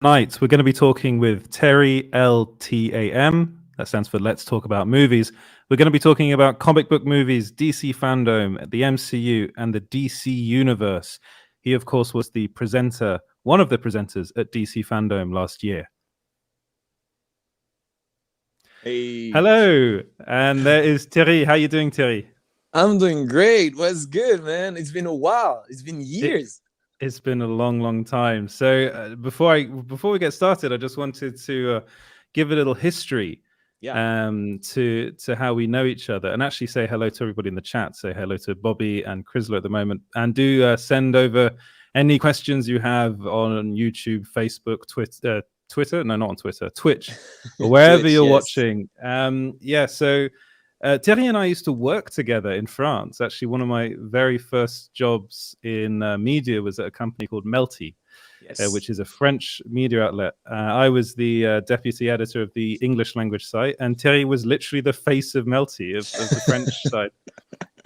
Tonight, we're going to be talking with Terry LTAM. That stands for Let's Talk About Movies. We're going to be talking about comic book movies, DC FanDome, the MCU, and the DC Universe. He, of course, was the presenter, one of the presenters at DC FanDome last year. Hey. Hello, and there is Terry. How you doing, Terry? I'm doing great. What's good, man? It's been a while. It's been years. It's been a long time. So before we get started, I just wanted to give a little history to how we know each other, and actually say hello to everybody in the chat. Say hello to Bobby and Chrysler at the moment, and do send over any questions you have on YouTube, Facebook, Twitter. No, not on Twitter. Twitch, or wherever Twitch, you're yes. watching. So Terry and I used to work together in France. Actually, one of my very first jobs in media was at a company called Melty, which is a French media outlet. I was the deputy editor of the English language site, and Terry was literally the face of Melty of the French side.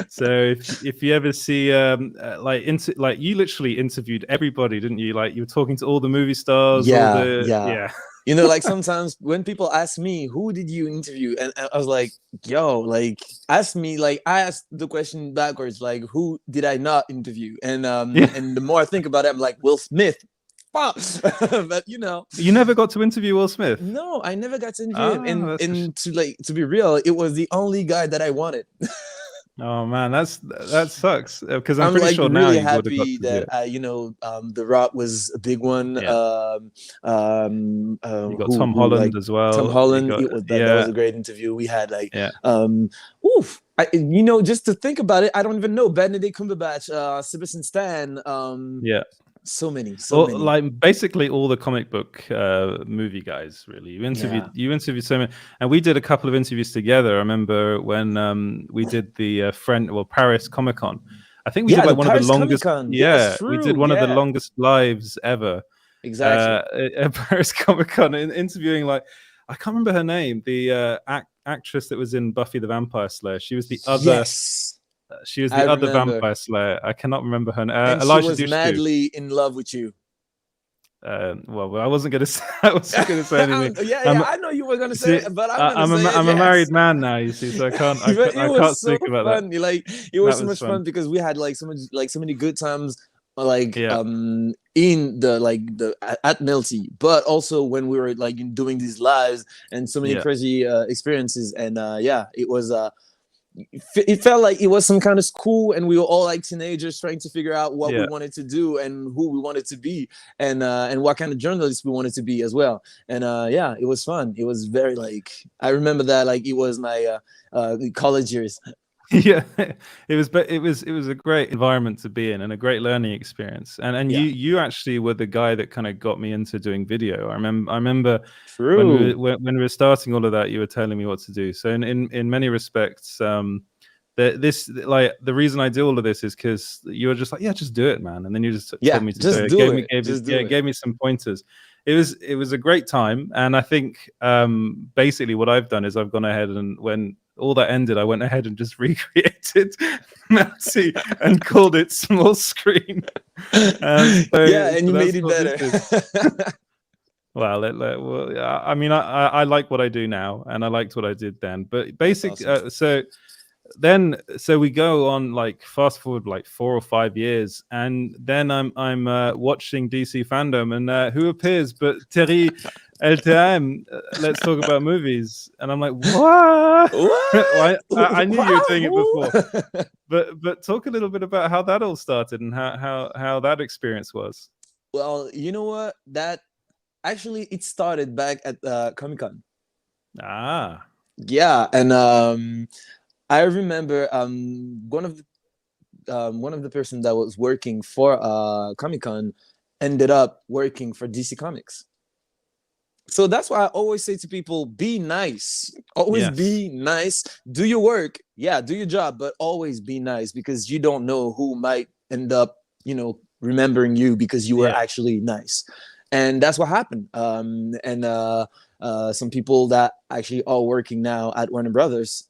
So if you ever see you literally interviewed everybody, didn't you? Like, you were talking to all the movie stars. Yeah. You know, like sometimes when people ask me, who did you interview? And I was like, yo, like, ask me, like, I asked the question backwards, like, who did I not interview? And and the more I think about it, I'm like, Will Smith. But you know, you never got to interview Will Smith. No, I never got to interview him. And to be real, it was the only guy that I wanted. Oh man, that sucks, because I'm pretty like sure really now happy that The Rock was a big one. Yeah. You got Tom Holland like, as well. Tom Holland, that was a great interview. We had like just to think about it, I don't even know, Benedict Cumberbatch, Sebastian Stan, so many. Like basically all the comic book movie guys, really. You interviewed so many, and we did a couple of interviews together. I remember when we did the Paris Comic Con. I think we did like one of the longest. We did one of the longest lives ever. Exactly. At Paris Comic Con, interviewing, like, I can't remember her name, the actress that was in Buffy the Vampire Slayer. She was the other. Yes. She was the other vampire slayer. I cannot remember her name. And Elijah she was madly in love with you. Well, I wasn't going to say. I wasn't going to say anything. I know you were going to say it, but I'm a married man now. You see, so I can't. I can't speak about that. Like, it was so much fun because we had so many good times. In the at Melty, but also when we were like doing these lives and so many crazy experiences, and it was it felt like it was some kind of school, and we were all like teenagers trying to figure out what we wanted to do and who we wanted to be, and what kind of journalists we wanted to be as well. And it was fun. It was very, like, I remember that like it was my college years. Yeah, it was a great environment to be in and a great learning experience. And you actually were the guy that kind of got me into doing video. I remember when we were starting all of that, you were telling me what to do. So in many respects, the reason I do all of this is because you were just like, just do it, man. And then you just told me to do it. Gave me some pointers. It was a great time. And I think basically what I've done is I've gone ahead, and when all that ended, I went ahead and just recreated Melty and called it small screen. And you made it better. Well, I mean, I like what I do now, and I liked what I did then. But basically, awesome. So we go on, like, fast forward like 4 or 5 years, and then I'm watching DC FanDome, and who appears but Terry LTAM, Let's Talk About Movies. And I'm like, what? I knew you were doing it before, but talk a little bit about how that all started and how that experience was. Well, you know what? That actually, it started back at Comic-Con. Yeah, and I remember one of the person that was working for Comic-Con ended up working for DC Comics. So that's why I always say to people, be nice. Always be nice. Do your work. Do your job, but always be nice, because you don't know who might end up, remembering you because you were actually nice. And that's what happened. Some people that actually are working now at Warner Brothers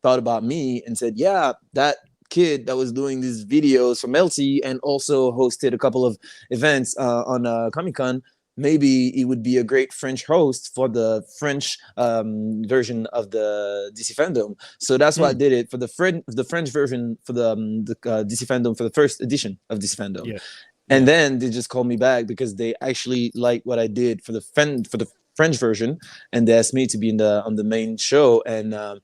thought about me and said, that kid that was doing these videos for Melty and also hosted a couple of events on Comic-Con, maybe he would be a great French host for the French version of the DC FanDome. So that's why I did it for the French version for the DC FanDome, for the first edition of DC FanDome. Yeah. And then they just called me back because they actually liked what I did for the French version, and they asked me to be on the main show, and I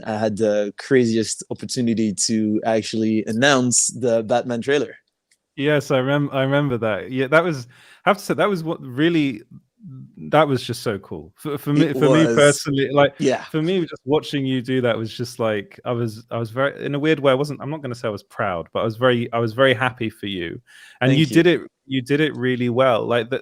had the craziest opportunity to actually announce the Batman trailer. Yes, I remember that. Yeah, that was, I have to say, that was what really, that was just so cool for me personally. Like, for me, just watching you do that was just like, I was very, in a weird way, I'm not going to say I was proud, but I was very happy for you, and you did it really well. Like the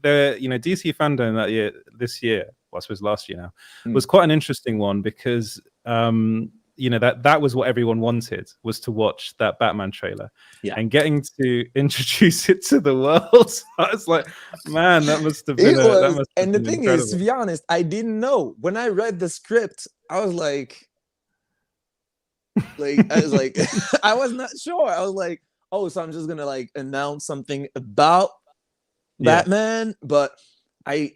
DC FanDome this year, well, I suppose last year now, was quite an interesting one because that was what everyone wanted, was to watch that Batman trailer, and getting to introduce it to the world. I was like, man, that must have been and the thing is, to be honest, I didn't know. When I read the script, I was like I was not sure. I was like, oh, so I'm just gonna like announce something about Batman, but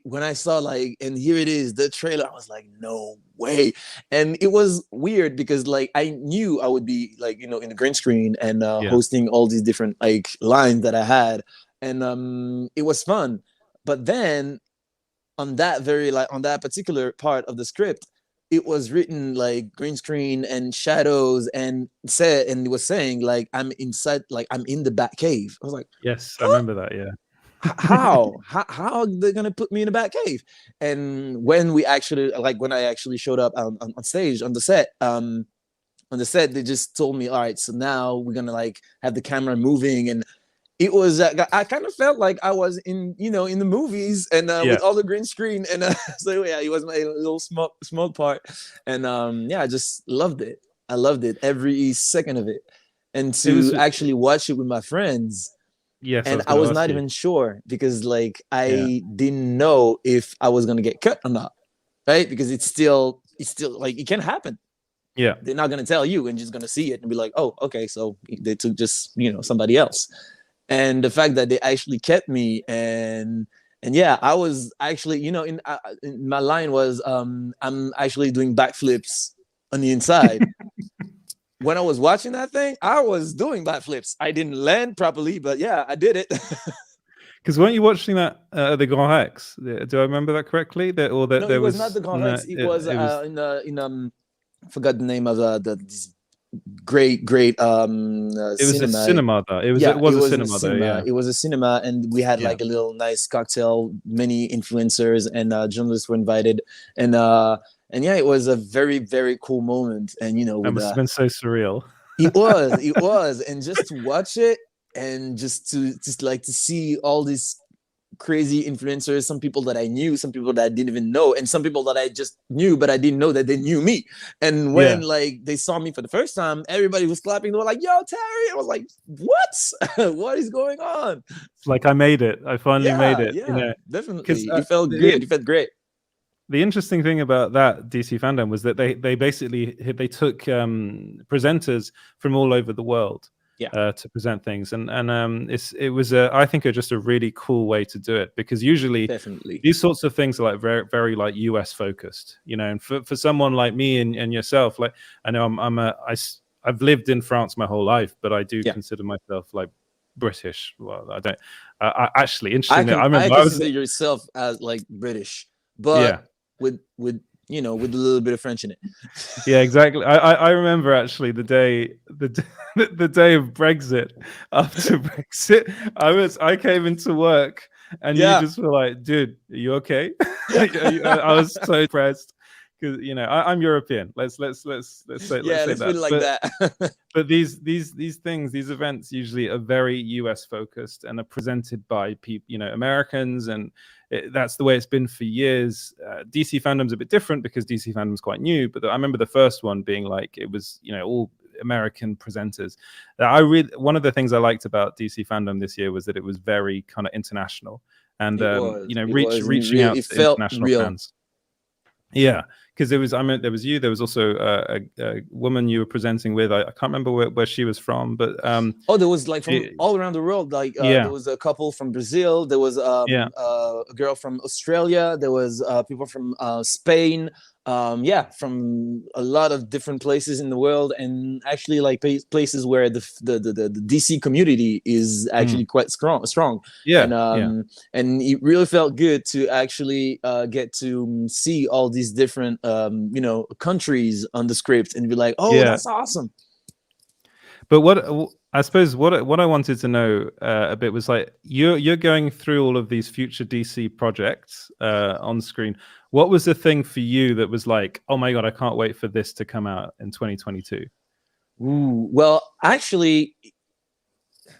when I saw like, and here it is, the trailer, I was like, no way. And it was weird because like I knew I would be like, in the green screen and hosting all these different like lines that I had, and it was fun. But then on that particular part of the script, it was written like green screen and shadows, and it was saying like I'm inside, like I'm in the Batcave. I was like, yes, I remember that. Yeah. how are they gonna put me in a bat cave? And when I actually showed up on stage on the set, they just told me, all right, so now we're gonna like have the camera moving, and it was I kind of felt like I was in the movies, and with all the green screen, and so yeah, it was my little small part, and I just loved it. I loved it, every second of it, and to actually watch it with my friends. Yes, and I was not even sure because like I didn't know if I was gonna get cut or not, right? Because it's still like it can happen. Yeah, they're not gonna tell you, and just gonna see it and be like, oh, okay, so they took just somebody else. And the fact that they actually kept me, and I was actually in my line was I'm actually doing backflips on the inside. When I was watching that thing, I was doing backflips. I didn't land properly, but yeah, I did it. Because weren't you watching that the Grand Rex? Do I remember that correctly? No, it was not the Grand Rex. It was in I forgot the name of this great it was a cinema though. It was a cinema. Yeah, it was a cinema, and we had like a little nice cocktail. Many influencers and journalists were invited, and it was a very, very cool moment. And it must have been so surreal. It was, and just to watch it, and just to see all these crazy influencers, some people that I knew, some people that I didn't even know, and some people that I just knew but I didn't know that they knew me. And when like they saw me for the first time, everybody was clapping. They were like, "Yo, Terry!" I was like, "What? What is going on?" It's like I made it. I finally made it. Yeah, definitely. It felt good. It felt great. The interesting thing about that DC FanDome was that they basically took presenters from all over the world to present things, and it was I think just a really cool way to do it, because usually these sorts of things are like very, very like US focused, and for someone like me and yourself, like I know I've lived in France my whole life, but I do consider myself like British. Well, I don't. I actually, interestingly, I remember I consider yourself as like British, but with a little bit of French in it. Yeah, exactly. I remember actually the day of Brexit. After Brexit, I came into work, and you just were like, "Dude, are you okay?" I was so impressed, because I'm European. Let's say that. Like that. But these things, these events usually are very US focused and are presented by people, Americans, and that's the way it's been for years. DC FanDome's a bit different because DC FanDome's quite new, but I remember the first one being like, it was all American presenters. One of the things I liked about DC FanDome this year was that it was very kind of international, and reaching out to international fans. Yeah, because there was, I mean, there was you. There was also a woman you were presenting with. I can't remember where she was from, but there was like from all around the world. Like there was a couple from Brazil. There was a girl from Australia. There was people from Spain. From a lot of different places in the world, and actually like places where the DC community is actually quite strong. And it really felt good to actually get to see all these different countries on the script and be like, that's awesome. But what I suppose what I wanted to know a bit was like you're going through all of these future DC projects on screen. What was the thing for you that was like, oh my God, I can't wait for this to come out in 2022? Ooh, well, actually,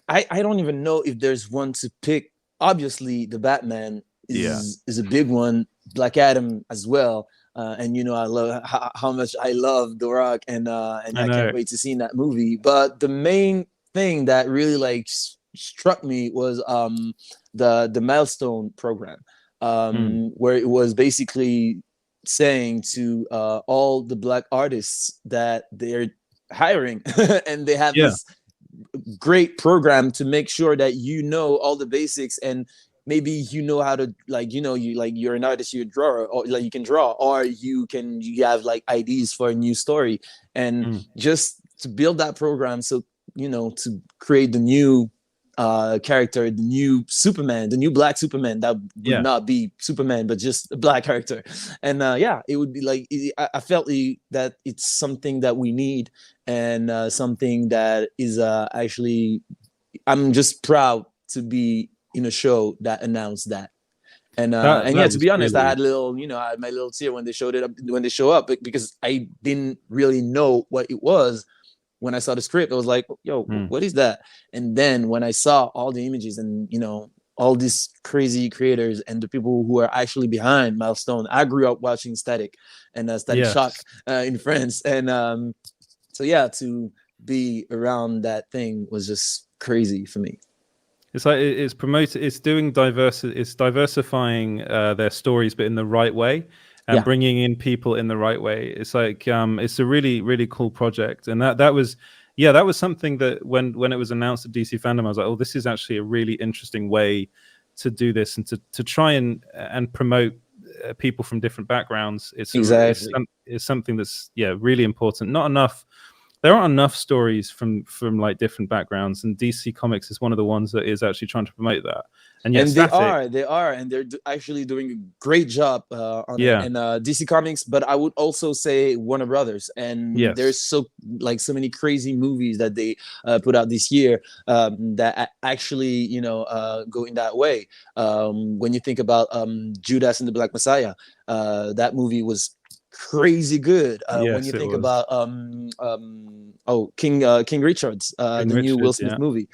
I don't even know if there's one to pick. Obviously, the Batman is a big one. Black Adam as well. And I love how much I love The Rock, and I can't wait to see that movie. But the main thing that really like struck me was the Milestone program, where it was basically saying to all the Black artists that they're hiring and they have this great program to make sure that all the basics, and maybe how to you're an artist, you draw, or like you can draw, or you have like ideas for a new story, and just to build that program, so to create the new character, the new Superman, the new Black Superman that would not be Superman but just a Black character. And it would be like, I felt that it's something that we need, and something that is actually, I'm just proud to be in a show that announced that. And to be honest, really... I had I had my little tear when they show up, because I didn't really know what it was. When I saw the script, I was like, yo, what is that? And then when I saw all the images and all these crazy creators and the people who are actually behind Milestone, I grew up watching Static and Static Shock in France, and to be around that thing was just crazy for me. It's like it's promoted. It's doing It's diversifying their stories, but in the right way, and bringing in people in the right way. It's like it's a really, really cool project, and that was something that when it was announced at DC FanDome, I was like, oh, this is actually a really interesting way to do this, and to try and promote people from different backgrounds. It's something that's really important. There aren't enough stories from like different backgrounds, and DC Comics is one of the ones that is actually trying to promote that. And they are, and they're actually doing a great job on it. And DC Comics, but I would also say Warner Brothers. And there's so many crazy movies that they put out this year that actually go in that way. When you think about Judas and the Black Messiah, that movie was crazy good. When you think about King Richard's, the new Will Smith movie,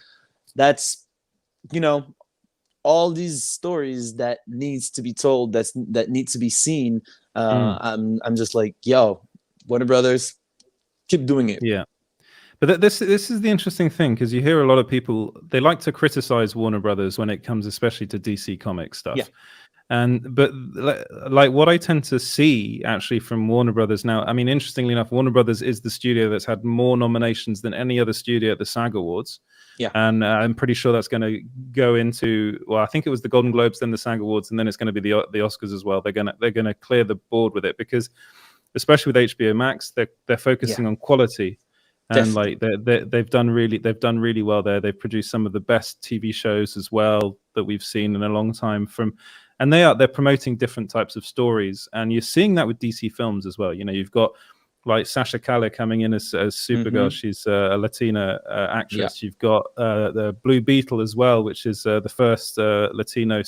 that's all these stories that needs to be told, that needs to be seen. I'm just like, yo, Warner Brothers, keep doing it. But this is the interesting thing, because you hear a lot of people, they like to criticize Warner Brothers when it comes especially to DC Comics stuff. But like what I tend to see actually from Warner Brothers now, I mean, interestingly enough, Warner Brothers is the studio that's had more nominations than any other studio at the SAG Awards. And I'm pretty sure that's going to go into, well, I think it was the Golden Globes, then the SAG Awards, and then it's going to be the Oscars as well. They're going to clear the board with it, because especially with HBO Max, they're focusing on quality. And like they've done really well there. They've produced some of the best TV shows as well that we've seen in a long time. And they're promoting different types of stories, and you're seeing that with DC films as well. You've got like Sasha Calle coming in as Supergirl. She's a Latina actress. You've got the Blue Beetle as well, which is the first Latino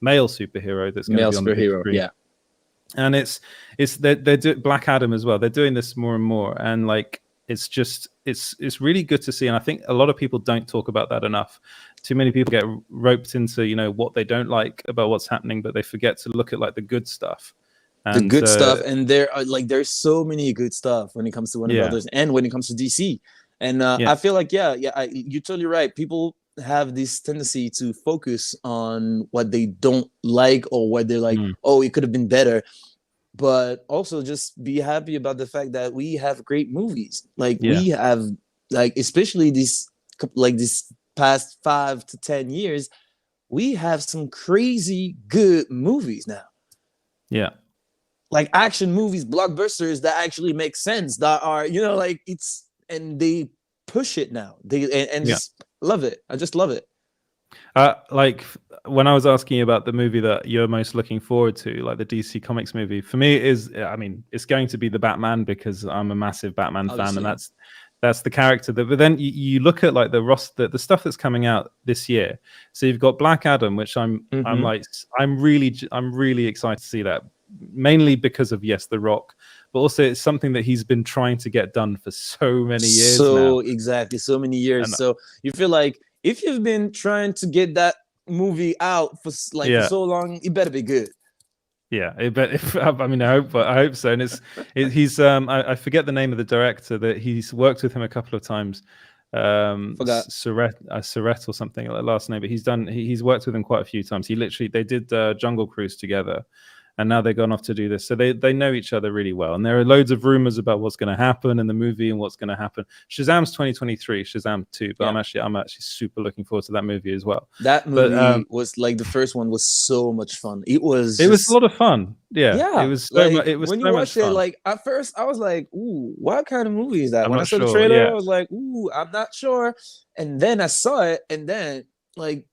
male superhero that's going to be on the big screen. And it's they're Black Adam as well. They're doing this more and more, and like it's really good to see. And I think a lot of people don't talk about that enough. Too many people get roped into what they don't like about what's happening, but they forget to look at like the good stuff. And there's so many good stuff when it comes to Warner Brothers and when it comes to DC. And I feel like you're totally right. People have this tendency to focus on what they don't like, or what they're like, oh, it could have been better. but also just be happy about the fact that we have great movies. Like we have, like, especially this past 5 to 10 years, we have some crazy good movies now. Yeah. Like action movies, blockbusters that actually make sense, that are, like, and they push it now. Just love it. I just love it. Like when I was asking you about the movie that you're most looking forward to, like the DC Comics movie, for me it's going to be the Batman, because I'm a massive Batman fan, and that's the character. But then you look at like the stuff that's coming out this year. So you've got Black Adam, which I'm really excited to see that, mainly because of The Rock, but also it's something that he's been trying to get done for so many years now. Exactly, so many years. So you feel like if you've been trying to get that movie out for for so long, it better be good. Yeah, I hope so. And he's I forget the name of the director, that he's worked with him a couple of times. Surrett or something like that last name, but he's worked with him quite a few times. They did Jungle Cruise together, and now they've gone off to do this. So they know each other really well. And there are loads of rumors about what's going to happen in the movie and what's going to happen. Shazam's 2023, Shazam 2, but I'm actually super looking forward to that movie as well. That movie was like, the first one was so much fun. It was a lot of fun. Yeah. It was so much, when you watched it, like at first I was like, ooh, what kind of movie is that? When I saw the trailer, I was like, ooh, I'm not sure. And then I saw it, and then like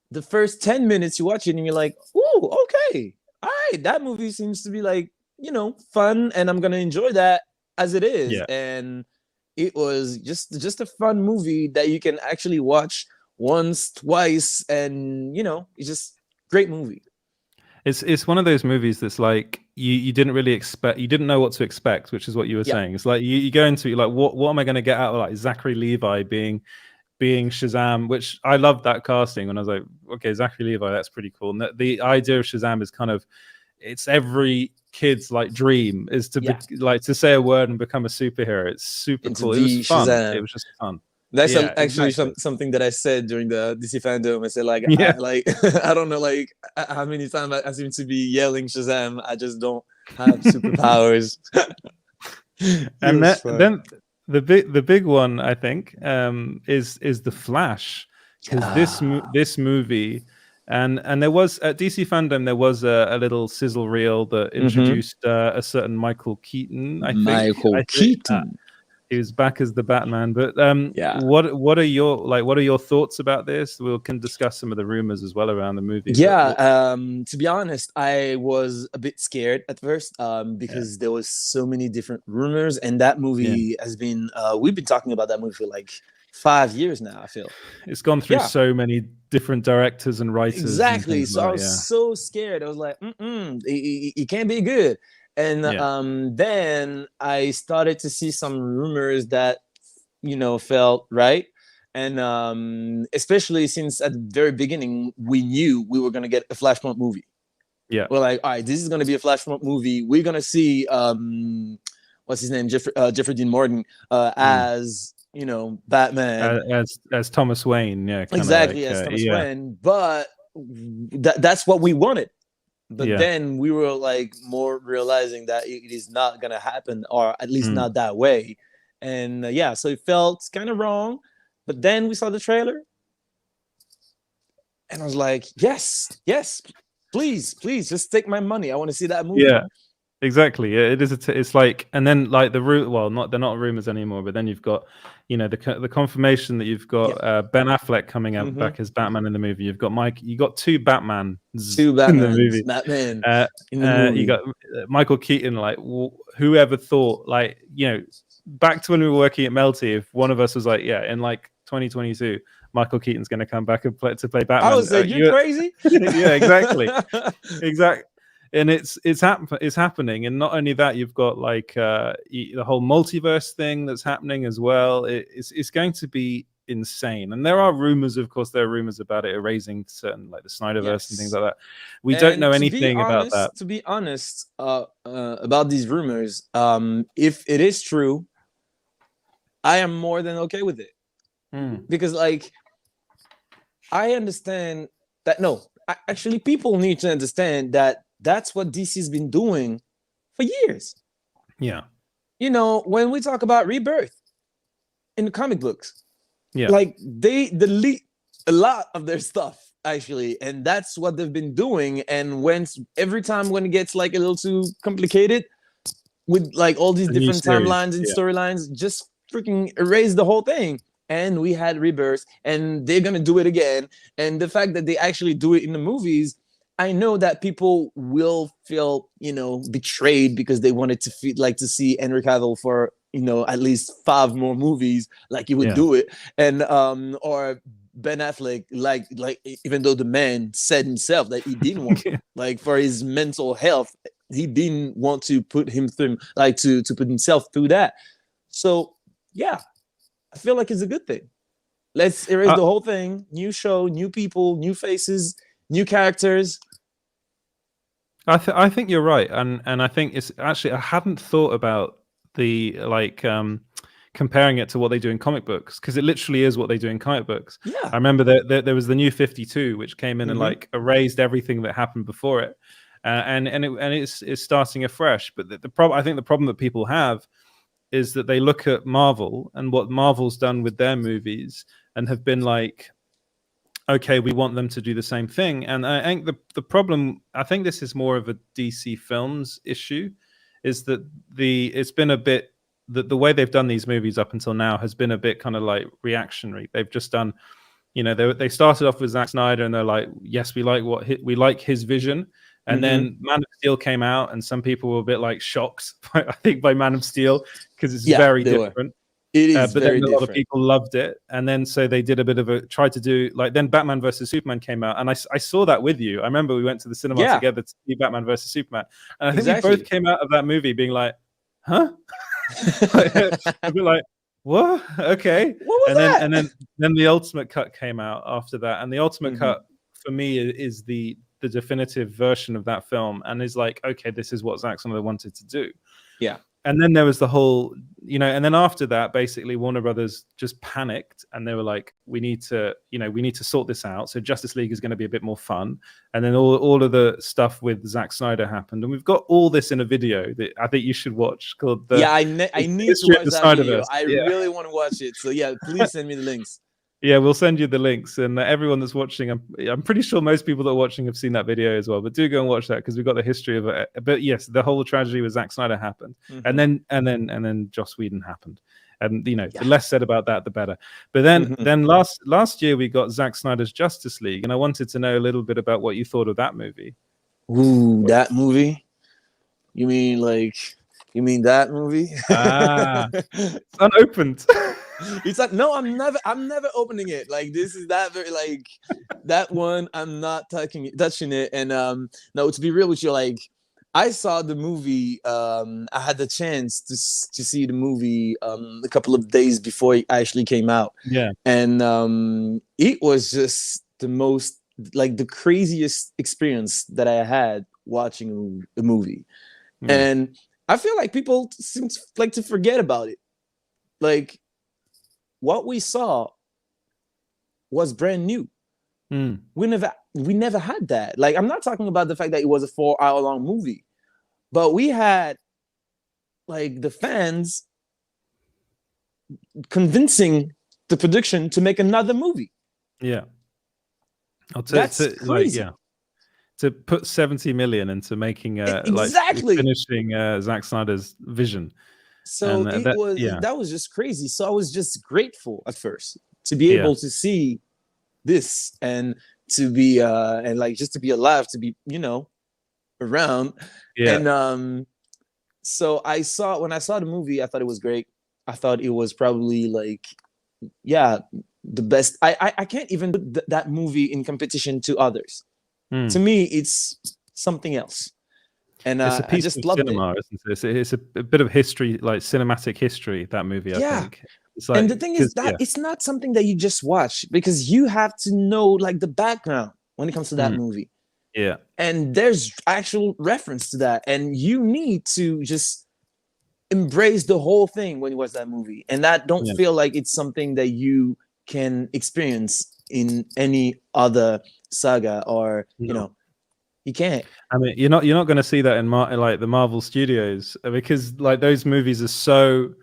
the first 10 minutes you watch it and you're like, ooh, okay. All right, that movie seems to be like, fun, and I'm gonna enjoy that as it is. Yeah. And it was just a fun movie that you can actually watch once, twice, and it's just great movie. It's one of those movies that's like you didn't really expect, you didn't know what to expect, which is what you were saying. It's like you go into it like, what am I going to get out of, like, Zachary Levi being Shazam, which I loved that casting when I was like, okay, Zachary Levi, that's pretty cool. And the idea of Shazam is kind of, it's every kid's like dream, is to be, like, to say a word and become a superhero. It's super cool. It was fun. Shazam. It was just fun. That's actually something that I said during the DC FanDome. I said, like, I don't know, like, how many times I seem to be yelling Shazam. I just don't have superpowers. And then the big one, I think, is the Flash, because this movie, and there was at DC FanDome, there was a little sizzle reel that introduced a certain Michael Keaton. Michael Keaton. He was back as the Batman. But what are your thoughts about this? We can discuss some of the rumors as well around the movie. To be honest, I was a bit scared at first, because there was so many different rumors, and that movie has been we've been talking about that movie for like 5 years now. I feel it's gone through so many different directors and writers. Exactly. So I was so scared. I was like, it can't be good. And then I started to see some rumors that, felt right. And especially since at the very beginning, we knew we were going to get a Flashpoint movie. Yeah. We're like, all right, this is going to be a Flashpoint movie. We're going to see, what's his name? Jeffrey Dean Morgan as, Batman. As Thomas Wayne. Yeah. Exactly. As Thomas Wayne. But that's what we wanted. But then we were like more realizing that it is not going to happen, or at least not that way. And so it felt kind of wrong. But then we saw the trailer and I was like, yes, please, just take my money. I want to see that movie. Yeah, exactly. It is. It's like, and then like they're not rumors anymore, but then you've got, the confirmation that you've got Ben Affleck coming out back as Batman in the movie. You've got you got two Batman in the movie. Batman in the movie. You got Michael Keaton. Like, whoever thought, like, back to when we were working at Melty, if one of us was like, in like 2022, Michael Keaton's going to come back and play Batman. I was like, you're crazy. Yeah, exactly. And it's happening. And not only that, you've got like the whole multiverse thing that's happening as well. It's going to be insane. And there are rumors, of course, about it erasing certain, like the Snyderverse and things like that. We don't know anything about that. To be honest, about these rumors, if it is true, I am more than okay with it. Because, like, I understand that. Actually, people need to understand that that's what DC's been doing for years. Yeah. You know, when we talk about rebirth in the comic books, yeah, like they delete a lot of their stuff actually, and that's what they've been doing. And every time when it gets like a little too complicated with like all these different timelines and storylines, just freaking erase the whole thing. And we had rebirth, and they're gonna do it again. And the fact that they actually do it in the movies, I know that people will feel, you know, betrayed because they wanted to feel like to see Henry Cavill for, you know, at least 5 more movies, like he would do it. And or Ben Affleck, like even though the man said himself that he didn't want like for his mental health, he didn't want to put him through like to put himself through that. So yeah, I feel like it's a good thing. Let's erase the whole thing. New show, new people, new faces, new characters. I think you're right, and I think it's actually, I hadn't thought about the like comparing it to what they do in comic books, because it literally is what they do in comic books. Yeah, I remember that there was the New 52, which came in and like erased everything that happened before it, and it's starting afresh. But the problem, I think, the problem that people have is that they look at Marvel and what Marvel's done with their movies and have been like, okay, we want them to do the same thing. And I think the problem, I think this is more of a DC Films issue, is that it's been a bit, the way they've done these movies up until now has been a bit kind of like reactionary. They've just done, you know, they started off with Zack Snyder and they're like, yes, we like his vision. And then Man of Steel came out, and some people were a bit like shocked, I think, by Man of Steel, because it's very different. It is, but very then a different. lot of people loved it, and then so they did a bit of tried to do like, then Batman versus Superman came out, and I saw that with you. I remember we went to the cinema together to see Batman versus Superman, and I think we both came out of that movie being like, huh? A bit like, what? Okay. What was that? And then the Ultimate Cut came out after that, and the Ultimate Cut for me is the definitive version of that film, and is like, okay, this is what Zack Snyder wanted to do. Yeah. And then there was the whole, you know, and then after that, basically Warner Brothers just panicked, and they were like, we need to sort this out. So Justice League is going to be a bit more fun. And then all of the stuff with Zack Snyder happened. And we've got all this in a video that I think you should watch, called I need to watch that video. I really want to watch it. So yeah, please send me the links. Yeah, we'll send you the links, and everyone that's watching, I'm pretty sure most people that are watching have seen that video as well. But do go and watch that, because we've got the history of it. But yes, the whole tragedy with Zack Snyder happened, and then Joss Whedon happened, and you know, the less said about that, the better. But then last year we got Zack Snyder's Justice League, and I wanted to know a little bit about what you thought of that movie. Ooh, that movie? You mean that movie? It's unopened. It's like, no, I'm never opening it. Like, this is that very, like, that one, I'm not touching it. And no, to be real with you, like, I saw the movie. I had the chance to see the movie a couple of days before it actually came out. Yeah, and it was just the most, like, the craziest experience that I had watching a movie. And I feel like people seem to like to forget about it. Like, what we saw was brand new. We never had that. Like, I'm not talking about the fact that it was a 4-hour long movie, but we had like the fans convincing the production to make another movie. Yeah, that's crazy. Like, to put 70 million into making like finishing Zack Snyder's vision. So that was just crazy. So I was just grateful at first to be able to see this, and to be and like just to be alive, to be, you know, around. And so when I saw the movie, I thought it was great. I thought it was probably like, the best. I can't even put that movie in competition to others. To me, it's something else. And it's a piece I just of loved cinema, isn't it? It's a bit of history, like cinematic history, that movie, I think. It's like, and the thing is that it's not something that you just watch, because you have to know like the background when it comes to that movie. Yeah. And there's actual reference to that. And you need to just embrace the whole thing when you watch that movie. And that don't feel like it's something that you can experience in any other saga, or, you know. He can't. I mean, you're not going to see that in like the Marvel Studios, because like those movies are so,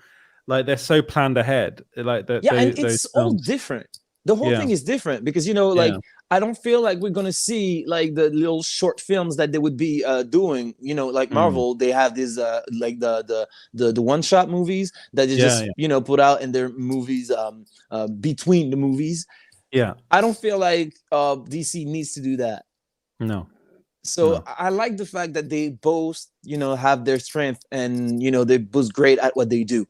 like, they're so planned ahead. Like that. Yeah, and those it's all films. different. The whole thing is different because, you know, like, I don't feel like we're gonna see like the little short films that they would be doing. You know, like Marvel, they have these like the one-shot movies that they just you know, put out in their movies between the movies. Yeah, I don't feel like DC needs to do that. No. So I like the fact that they both, you know, have their strength, and, you know, they're both great at what they do.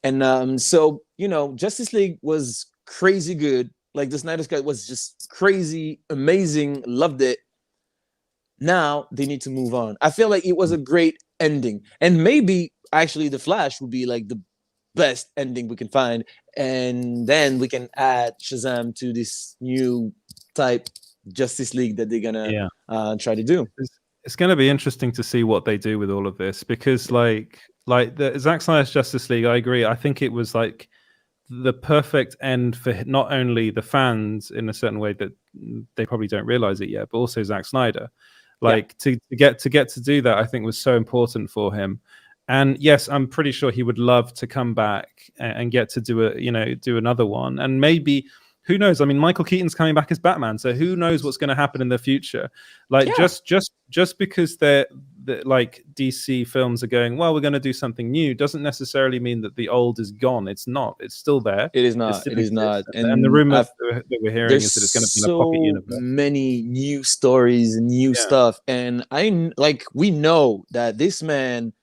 And so, you know, Justice League was crazy good. Like, the Snyder's Cut was just crazy, amazing, loved it. Now they need to move on. I feel like it was a great ending. And maybe actually The Flash would be like the best ending we can find. And then we can add Shazam to this new type Justice League that they're gonna try to do. It's going to be interesting to see what they do with all of this, because like the Zack Snyder's Justice League, I agree. I think it was like the perfect end for not only the fans in a certain way that they probably don't realize it yet, but also Zack Snyder. Like to get to do that, I think was so important for him. And yes, I'm pretty sure he would love to come back and get to do another one. And maybe, who knows? I mean, Michael Keaton's coming back as Batman, so who knows what's going to happen in the future? Like, just because they're like DC films are going, well, we're going to do something new, doesn't necessarily mean that the old is gone. It's not. It's still there. It is not. It is not. And the rumor that we're hearing is that it's going to be in a pocket universe. So many new stories, new stuff, and we know that this man,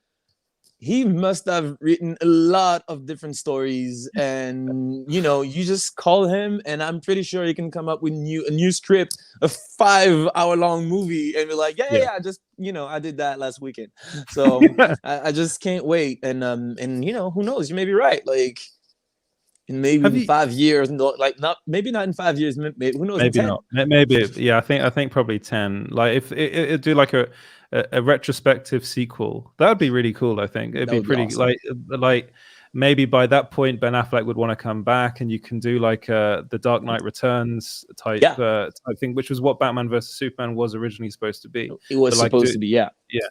he must have written a lot of different stories, and, you know, you just call him and I'm pretty sure he can come up with a new script, a 5-hour-long movie, and be like, I just, you know, I did that last weekend. So I just can't wait. And you know, who knows, you may be right. Like, in maybe 5 years, maybe not in 5 years, maybe, who knows, maybe not, maybe I think probably 10. Like, if it do like a retrospective sequel, that would be really cool. I think it'd be pretty awesome. Like maybe by that point Ben Affleck would want to come back, and you can do like the Dark Knight Returns type thing, which was what Batman versus Superman was originally supposed to be. It was supposed to be,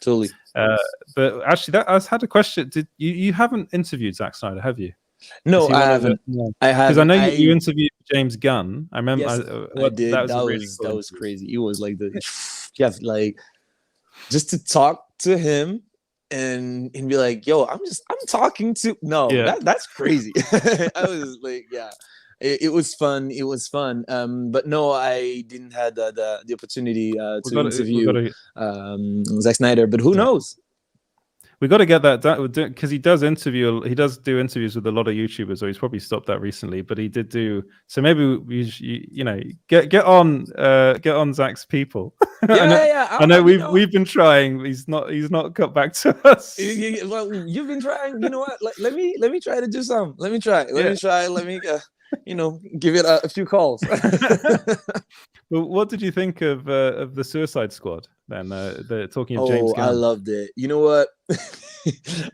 totally. But actually, I had a question. Did you haven't interviewed Zack Snyder, have you? No, I haven't. I have, because I know you interviewed James Gunn. I remember. Yes, I did. That was crazy. It was like like, just to talk to him and be like, yo, I'm talking to that's crazy. I was like, it was fun. It was fun. But no, I didn't have the opportunity to interview Zack Snyder. But who knows? We got to get that done, because he does do interviews with a lot of YouTubers, or he's probably stopped that recently, but he did do. So maybe you know, get on Zach's people. I know we've been trying. He's not got back to us. Well, you've been trying. You know what? Let me try to do something. Let me try. Let me you know, give it a few calls. Well, what did you think of the Suicide Squad then? Talking of James Gunn. I loved it. You know what?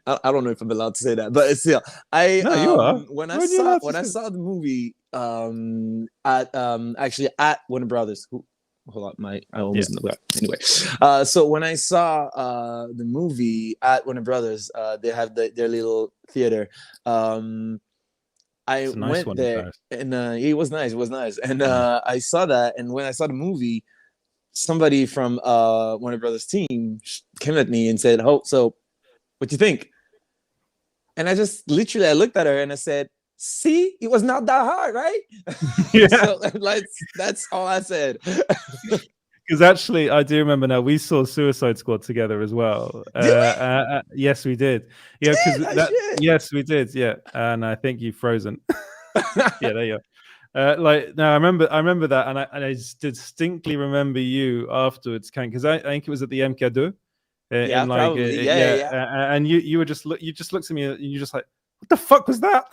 I don't know if I'm allowed to say that, but still, you are. When I saw the movie at Warner Brothers. Hold on, I almost anyway. So when I saw the movie at Warner Brothers, they have their little theater. I went there, and it was nice. It was nice, and I saw that. And when I saw the movie, somebody from Warner Brothers team came at me and said, "Oh, so what do you think?" And I just literally, I looked at her and I said, "See, it was not that hard, right?" So, like, that's all I said. Because actually, I do remember now, we saw Suicide Squad together as well. Yes, we did. Yeah, yes, we did. Yeah, and I think you've frozen. Yeah, there you are. Like, no, I remember that, and I distinctly remember you afterwards, Ken, because I think it was at the MK2. Probably. And you just looked at me and you just like, what the fuck was that?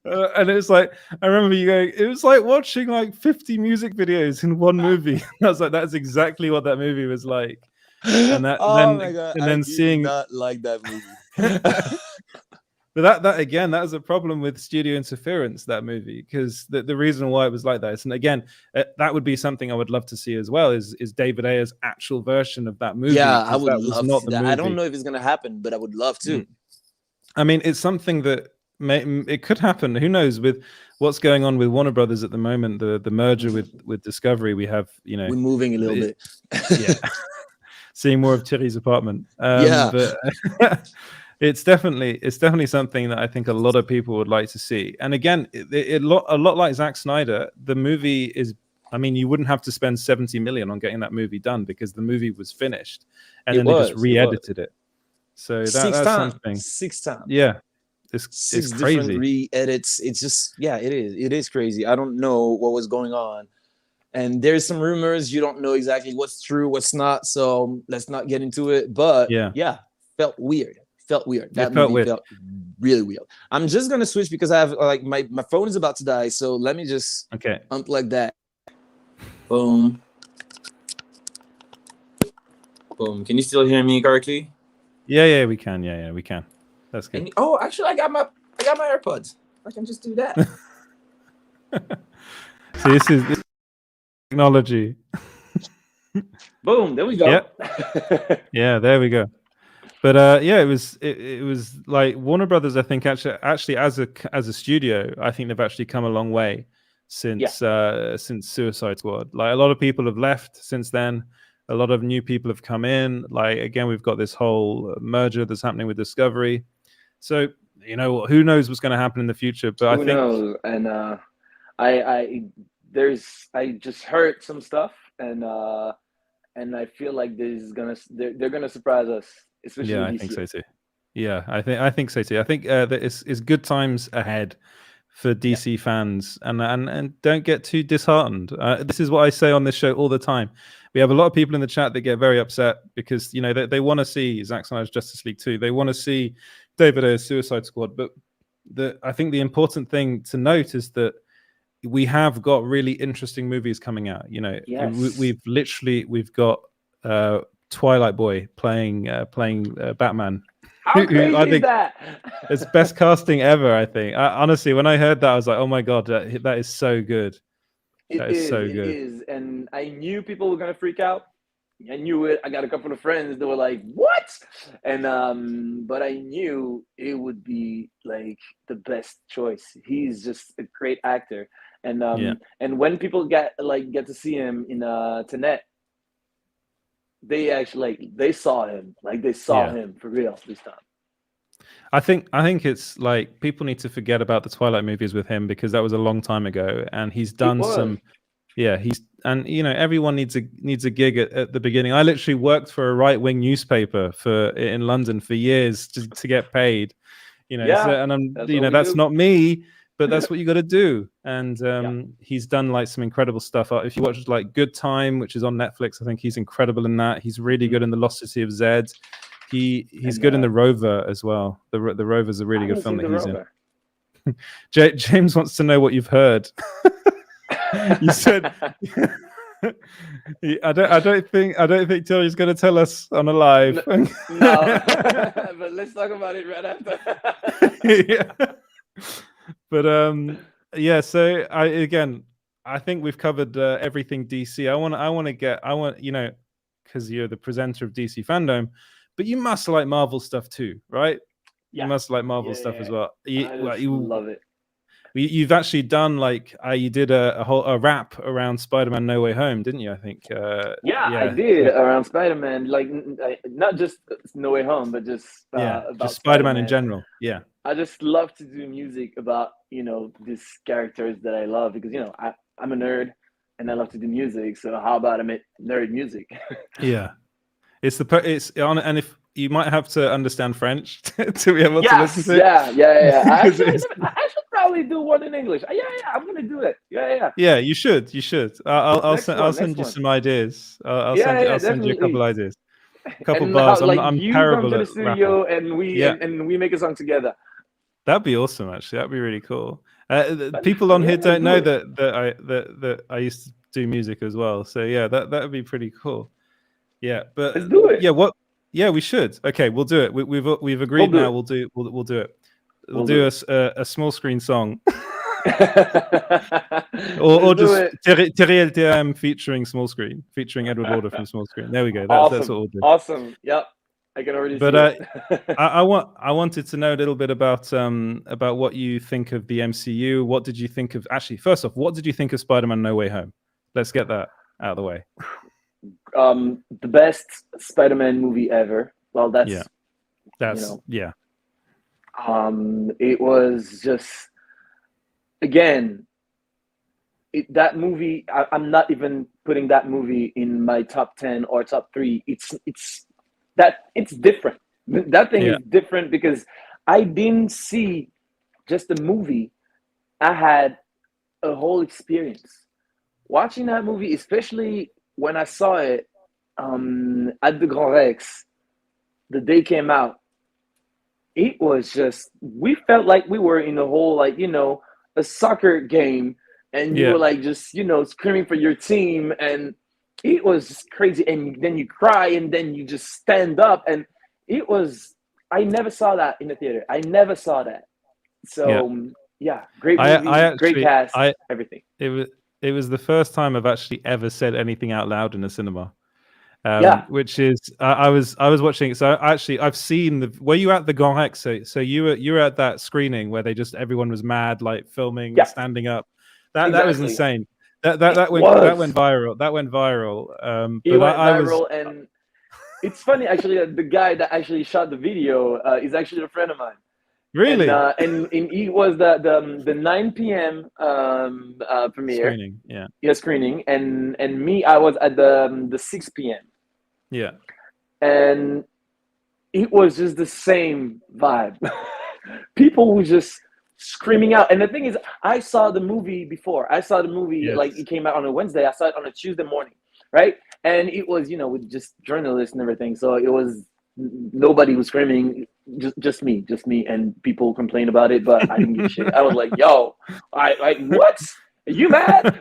And it was like, I remember you going, it was like watching like 50 music videos in one movie. I was like, that's exactly what that movie was like. And that, my God, and then seeing, not like that movie. But that again, that was a problem with studio interference, that movie, because the reason why it was like that is, and again, that would be something I would love to see as well, is David Ayer's actual version of that movie. Yeah, I would that was love not to see the that. movie. I don't know if it's gonna happen, but I would love to. I mean, it's something that it could happen. Who knows? With what's going on with Warner Brothers at the moment, the merger with Discovery, we have, you know, we're moving a little bit. Yeah, seeing more of Thierry's apartment. Yeah, but it's definitely something that I think a lot of people would like to see. And again, a lot like Zack Snyder, the movie is. I mean, you wouldn't have to spend 70 million on getting that movie done, because the movie was finished, and then they just re-edited it. So that's something. 6 times. Yeah. It's crazy. Different re-edits. It's just, yeah, it is crazy. I don't know what was going on, and there's some rumors. You don't know exactly what's true, what's not. So let's not get into it. But yeah, felt weird. That movie felt really weird. I'm just gonna switch because I have like my phone is about to die. So let me just unplug that. Boom. Boom. Can you still hear me correctly? Yeah, we can. Yeah, we can. That's good. And, actually, I got my AirPods. I can just do that. So this is technology. Boom. There we go. Yep. Yeah, there we go. But yeah, it was like Warner Brothers. I think actually as a studio, I think they've actually come a long way since Suicide Squad. Like, a lot of people have left since then. A lot of new people have come in. Like, again, we've got this whole merger that's happening with Discovery. So, you know, who knows what's going to happen in the future? But who knows? And I just heard some stuff, and I feel like they're gonna surprise us. Especially I think so too. Yeah, I think so too. I think that it's good times ahead for DC fans, and don't get too disheartened. This is what I say on this show all the time. We have a lot of people in the chat that get very upset because, you know, they want to see Zack Snyder's Justice League 2. They want to see David Ayer's Suicide Squad. But I think the important thing to note is that we have got really interesting movies coming out. You know, we've got Twilight Boy playing Batman. How crazy is that? It's best casting ever, I think. Honestly, when I heard that, I was like, oh my God, that is so good. It is. And I knew people were going to freak out. I knew it. I got a couple of friends that were like, what? And but I knew it would be like the best choice. He's just a great actor. And and when people get to see him in Tenet, they actually they saw him. Like, they saw him for real this time. I think it's like people need to forget about the Twilight movies with him, because that was a long time ago, and he's done some. Yeah, and you know, everyone needs a gig at the beginning. I literally worked for a right-wing newspaper in London for years to get paid. You know, and that's not me, but that's what you got to do. And he's done like some incredible stuff. If you watch like Good Time, which is on Netflix, I think he's incredible in that. He's really good in The Lost City of Zed. He's good in The Rover as well. The Rover's a really good film that he's in. James wants to know what you've heard. You said I don't think Terry's going to tell us on a live. No. But let's talk about it right after. But so I think we've covered everything DC. I want you know, because you're the presenter of DC FanDome, but you must like Marvel stuff too, right? You must like Marvel stuff as well. I love it. You've actually done you did a rap around Spider-Man No Way Home, didn't you? I think. I did around Spider-Man, like not just No Way Home, but just about just Spider-Man in general. Yeah. I just love to do music about, you know, these characters that I love, because, you know, I'm a nerd and I love to do music. So how about I make nerd music? Yeah. And if you might have to understand French to be able to listen to it. Yeah. I should probably do one in English. Yeah, I'm gonna do it. Yeah, you should. I'll send you some ideas. I'll send you a couple ideas. A couple bars. I'm terrible at studio rapping. and we make a song together. That'd be awesome. Actually, that'd be really cool. People on here don't know that I used to do music as well. So yeah, that would be pretty cool. Yeah, but let's do it. Yeah, we should. Okay, we'll do it. We've agreed now. We'll do it. we'll do a small screen song. or just Terry LTAM featuring small screen, featuring Edward Lauder from Small Screen. There we go. That's what we'll do. Awesome. Yep. I can already see it. I wanted to know a little bit about what you think of the MCU. What did you think of, actually, first off, what did you think of Spider-Man No Way Home? Let's get that out of the way. The best Spider-Man movie ever. Well, that's it was just, again, that movie, I'm not even putting that movie in my top 10 or top 3. It's different. That thing is different because I didn't see just a movie. I had a whole experience watching that movie, especially when I saw it at the Grand Rex the day it came out. It was just, we felt like we were in a whole, like, a soccer game, and you were like just, screaming for your team, and it was just crazy. And then you cry, and then you just stand up, and it was, I never saw that in the theater. I never saw that. So great movie, great cast, everything. It was the first time I've actually ever said anything out loud in a cinema. Which is I was watching it. So actually, I've seen were you at the Grand Rex? So you were at that screening where everyone was mad, like filming, standing up. That was insane. That went viral. That went viral. It went viral, and it's funny actually. The guy that actually shot the video is actually a friend of mine. Really? And he was the 9 p.m. premiere. Screening, screening, and me, I was at the 6 p.m. Yeah. And it was just the same vibe. People were just screaming out. And the thing is, I saw the movie before. I saw the movie, like, it came out on a Wednesday. I saw it on a Tuesday morning, right? And it was, with just journalists and everything. So it was, nobody was screaming, just me and people complain about it, but I didn't give a shit. I was like, yo, what? Are you mad?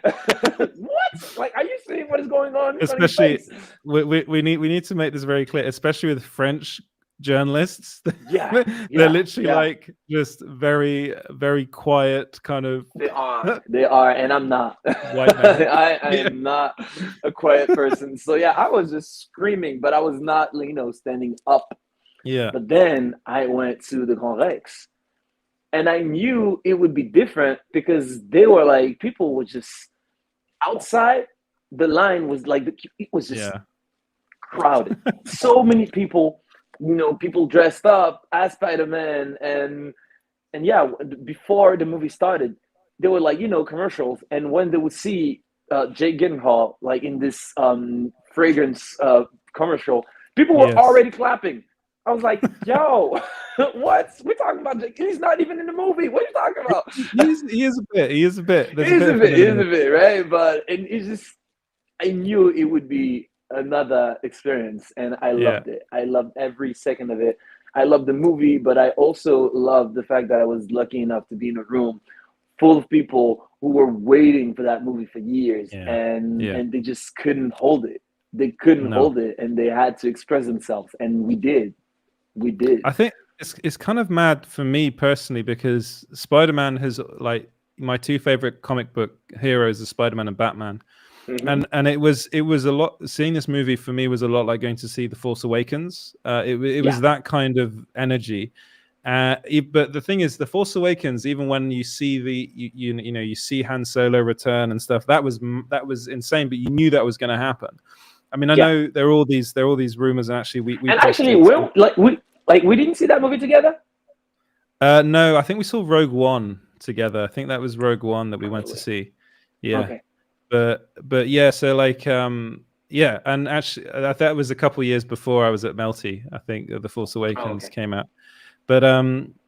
What? Like, are you seeing what is going on? Especially, we need to make this very clear, especially with French journalists. They're literally like just very, very quiet kind of. They are, and I'm not. White man. I am not a quiet person. So I was just screaming, but I was not, standing up. Yeah. But then I went to the Grand Rex. And I knew it would be different because they were like, people were just outside. The line was like, it was just crowded. So many people, people dressed up as Spider-Man. And before the movie started, they were like, commercials. And when they would see Jake Gyllenhaal, like in this fragrance commercial, people were already clapping. I was like, yo, what? We're talking about Jake. He's not even in the movie. What are you talking about? He is a bit. He is a bit, right? But it's just, I knew it would be another experience, and I loved it. I loved every second of it. I loved the movie, but I also loved the fact that I was lucky enough to be in a room full of people who were waiting for that movie for years, and they just couldn't hold it. They couldn't hold it, and they had to express themselves, and we did. I think it's kind of mad for me personally because Spider-Man has, like, my two favorite comic book heroes are Spider-Man and Batman. Mm-hmm. And it was a lot, seeing this movie for me was a lot like going to see The Force Awakens. It was that kind of energy. But the thing is, The Force Awakens, even when you see you see Han Solo return and stuff, that was insane, but you knew that was going to happen. I mean, I know there are all these rumors, and actually we didn't see that movie together. No, I think we saw Rogue One together. I think that was Rogue One that we went to see. Yeah, okay. But yeah, so like and actually that was a couple of years before I was at Melty. I think The Force Awakens came out. But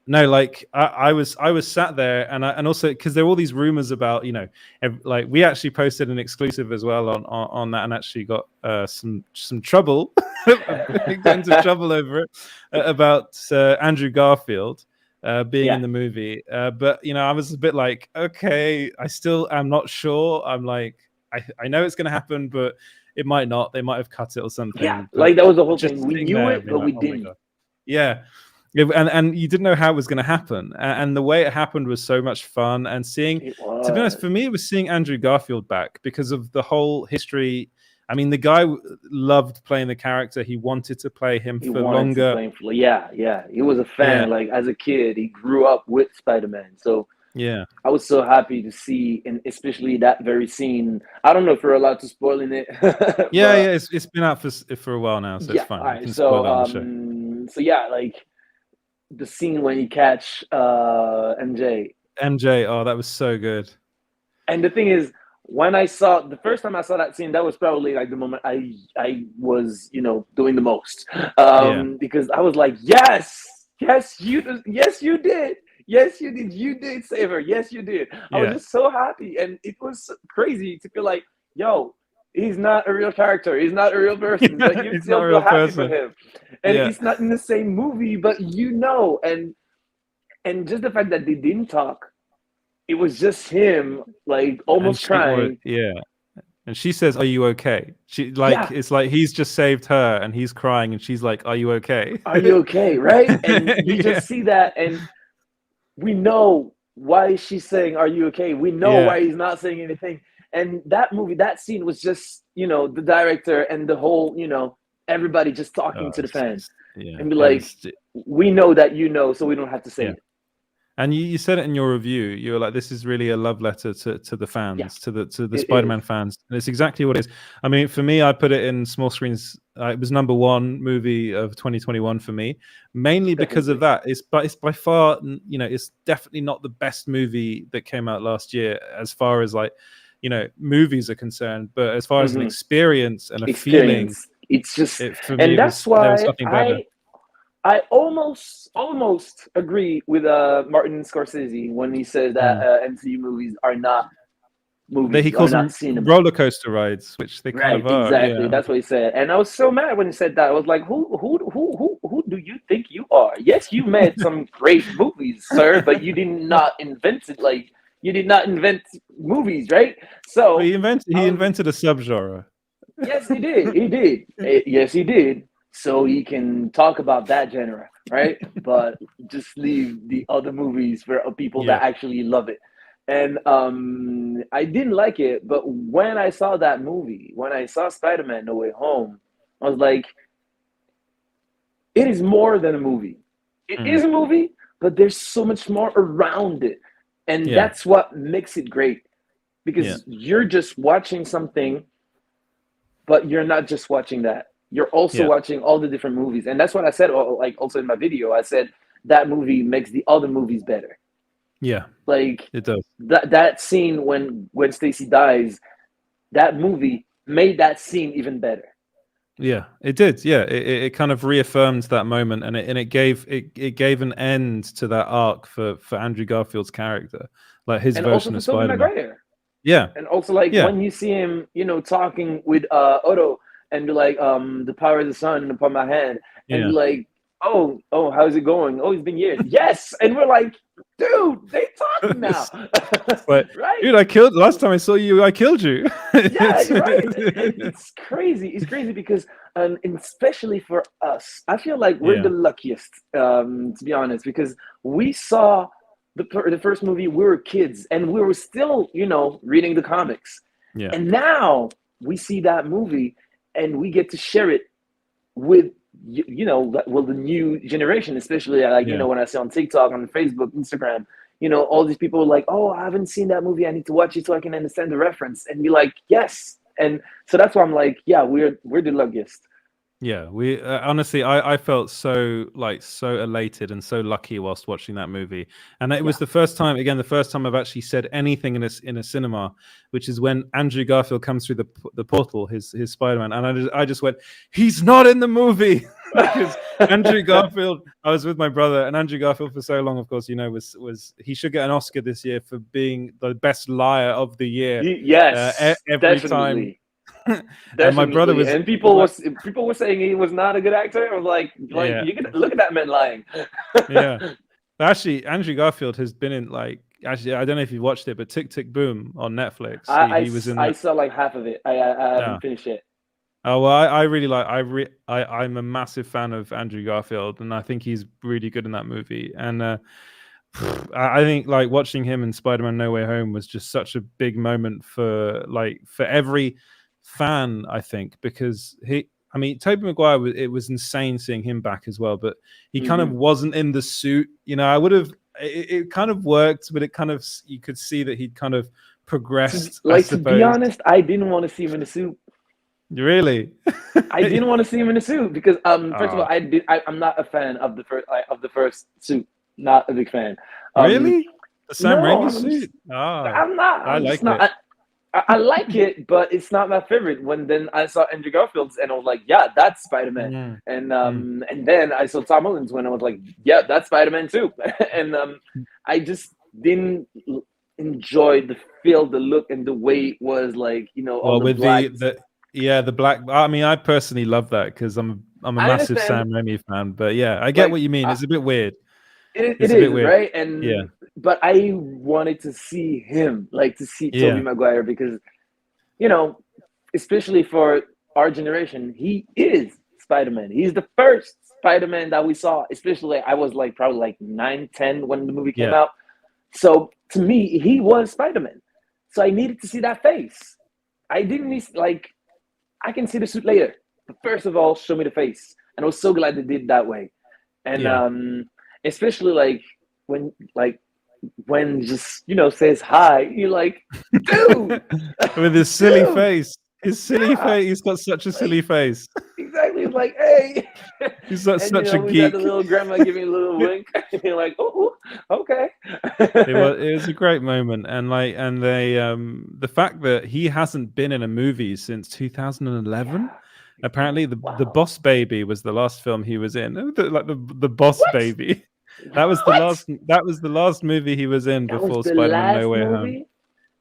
no, like I was sat there, and also because there were all these rumors about, like we actually posted an exclusive as well on that, and actually got some trouble, got into trouble over it about Andrew Garfield being in the movie. But I was a bit like, okay, I still am not sure. I'm like, I know it's going to happen, but it might not. They might have cut it or something. Yeah, like that was the whole thing. We knew it, but we didn't. Yeah. And you didn't know how it was going to happen, and the way it happened was so much fun. And seeing, to be honest, for me, it was seeing Andrew Garfield back because of the whole history. I mean, the guy loved playing the character. He wanted to play him for longer. Yeah. He was a fan. Like as a kid, he grew up with Spider-Man. So yeah, I was so happy to see, and especially that very scene. I don't know if we're allowed to spoil in it. Yeah, it's been out for a while now, so it's fine. Right. So yeah, like the scene when you catch MJ. Oh, that was so good. And the thing is, when the first time I saw that scene, that was probably like the moment I was, doing the most. Because I was like, yes, you did. Yes, you did. You did save her. Yes, you did. I was just so happy. And it was crazy to feel like, yo, he's not a real character. He's not a real person. But you still feel happy for him. And he's not in the same movie, but and just the fact that they didn't talk, it was just him, like almost crying. And she says, "Are you okay?" It's like he's just saved her, and he's crying, and she's like, "Are you okay? Are you okay?" Right? And you just see that, and we know why she's saying, "Are you okay?" We know why he's not saying anything. And that scene was just, the director and the whole, everybody just talking to the fans and be like, "We know that so we don't have to say it." And you said it in your review. You were like, "This is really a love letter to the fans, to the Spider-Man fans." And it's exactly what it is. I mean, for me, I put it in small screens. It was #1 movie of 2021 for me, mainly because of that. It's by far, it's definitely not the best movie that came out last year as far as like, movies are concerned. But as far as an experience and a feeling, it's just, and that's why I almost agree with Martin Scorsese when he says that MCU movies are not movies. He calls them roller coaster rides, which they kind of are. Exactly. Yeah. That's what he said. And I was so mad when he said that. I was like, who do you think you are? Yes, you made some great movies, sir, but you did not invent it. Like, you did not invent movies, right? So well, he invented a subgenre. Yes, he did. He did. Yes, he did. So he can talk about that genre, right? But just leave the other movies for people that actually love it. And I didn't like it, but when I saw that movie, when I saw Spider-Man No Way Home, I was like, it is more than a movie. It is a movie, but there's so much more around it. And that's what makes it great. Because you're just watching something, but you're not just watching that. You're also watching all the different movies. And that's what I said, like also in my video. I said that movie makes the other movies better. Yeah. Like it does. That scene when Stacy dies, that movie made that scene even better. Yeah, it did. Yeah, it kind of reaffirmed that moment, and it gave an end to that arc for Andrew Garfield's character, like his version of Spider-Man. Yeah, and also like when you see him, talking with Otto and be like, the power of the sun upon my hand, and be like, oh, how's it going? Oh, it's been years. Yes, and we're like, dude, they talking now. But, right? Dude, last time I saw you, I killed you. Yeah, you're right. It's crazy. It's crazy because, and especially for us, I feel like we're the luckiest, to be honest, because we saw the first movie, we were kids, and we were still, reading the comics. Yeah. And now we see that movie, and we get to share it with, the new generation, especially like, when I see on TikTok, on Facebook, Instagram, all these people are like, oh, I haven't seen that movie. I need to watch it so I can understand the reference, and be like, yes. And so that's why I'm like, yeah, we're the luckiest. Yeah, we honestly, I felt so elated and so lucky whilst watching that movie, and it was the first time I've actually said anything in a cinema, which is when Andrew Garfield comes through the portal, his Spider-Man, and I just went, he's not in the movie. Because Andrew Garfield, I was with my brother, and Andrew Garfield for so long, of course, was he should get an Oscar this year for being the best liar of the year. Yes, every time. And my brother was, and people were saying he was not a good actor. I was like you can look at that man lying. Yeah, actually, Andrew Garfield has been in I don't know if you watched it, but Tick Tick Boom on Netflix. He was in. I saw like half of it. I haven't finished it. Oh well, I really like I'm a massive fan of Andrew Garfield, and I think he's really good in that movie. And I think like watching him in Spider-Man No Way Home was just such a big moment for every fan, I think, because I mean, Tobey Maguire, it was insane seeing him back as well, but he kind of wasn't in the suit. You know, I would have. It kind of worked, but it kind of, you could see that he'd kind of progressed. To be honest, I didn't want to see him in the suit. Really? I didn't want to see him in the suit because first of all, I'm not a fan of the first suit. Not a big fan. Really? The Sam Raimi suit? I'm not. I like it. I like it, but it's not my favorite. Then I saw Andrew Garfield's, and I was like, "Yeah, that's Spider-Man." And then I saw Tom Holland's, when I was like, "Yeah, that's Spider-Man too." And I just didn't enjoy the feel, the look, and the way it was like, all the black. The black. I mean, I personally love that because I'm a massive Sam Raimi fan. But yeah, I get what you mean. It's a bit weird. It is weird, right? And but I wanted to see him, to see Tobey Maguire, because, especially for our generation, he is Spider-Man. He's the first Spider-Man that we saw. Especially, I was probably 9, 10 when the movie came out. So to me, he was Spider-Man. So I needed to see that face. I didn't need I can see the suit later, but first of all, show me the face. And I was so glad they did it that way. And especially when just says hi, you're like, dude, with his silly face. His silly face. He's got such a silly face. Exactly. It's like, hey. He's got such a geek. We got the little grandma giving a little wink. And you're like, oh, okay. It was a great moment, and they the fact that he hasn't been in a movie since 2011. Apparently, the Boss Baby was the last film he was in. The Boss Baby. That was the last movie he was in before Spider-Man No Way Home.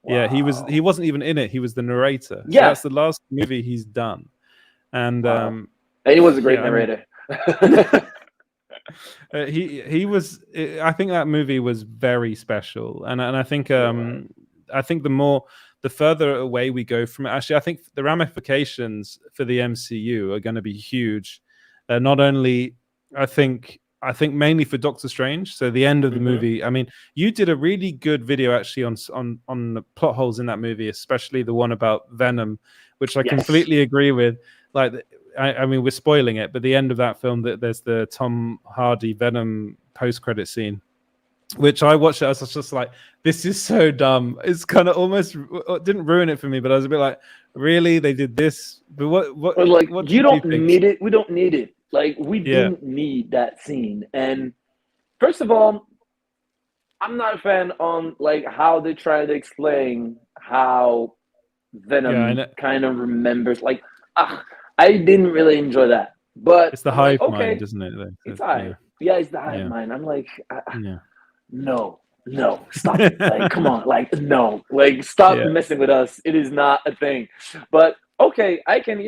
Wow. Yeah, he wasn't even in it. He was the narrator. So that's the last movie he's done. And and he was a great narrator. He was. I think that movie was very special, and I think the further away we go from it, actually, I think the ramifications for the MCU are going to be huge. Not only, I think mainly for Doctor Strange. So the end of the movie. I mean, you did a really good video actually on the plot holes in that movie, especially the one about Venom, which I completely agree with. I mean, we're spoiling it, but the end of that film, there's the Tom Hardy Venom post-credit scene, which I watched it. I was just like, this is so dumb. It's kind of almost didn't ruin it for me, but I was a bit like, really, they did this? But what you don't need it. We don't need it. We didn't need that scene. And first of all, I'm not a fan on how they try to explain how Venom kind of remembers. I didn't really enjoy that. But it's the hive mind, isn't it? It's hive. Yeah, it's the hive mind. I'm like, no, stop it. Come on, no. Stop messing with us. It is not a thing. But okay, I can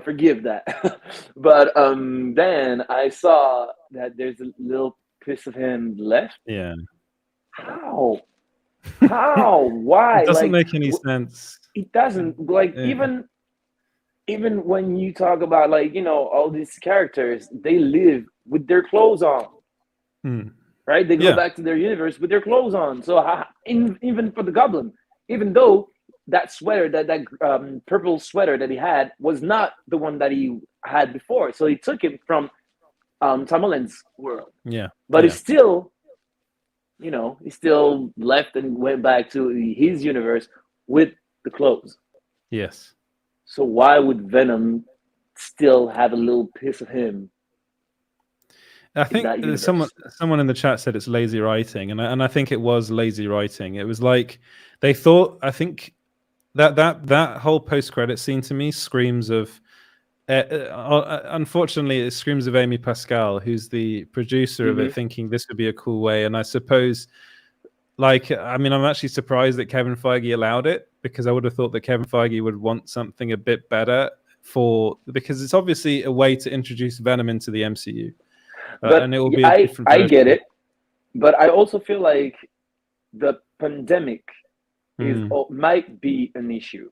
forgive that. But then I saw that there's a little piece of him left. Yeah. How? Why? It doesn't make any sense. It doesn't. Even when you talk about all these characters, they live with their clothes on. Right? They go back to their universe with their clothes on. So even for the Goblin, even though that sweater, that purple sweater that he had was not the one that he had before. So he took it from Tom Holland's world. Yeah. But he still left and went back to his universe with the clothes. Yes. So why would Venom still have a little piece of him? I think someone in the chat said it's lazy writing, and I think it was lazy writing. It was like they thought. I think that whole post-credit scene to me screams of. Unfortunately, it screams of Amy Pascal, who's the producer of it, thinking this would be a cool way. And I suppose, I'm actually surprised that Kevin Feige allowed it, because I would have thought that Kevin Feige would want something a bit better because it's obviously a way to introduce Venom into the MCU. And it will be a different version. I get it, but I also feel like the pandemic might be an issue.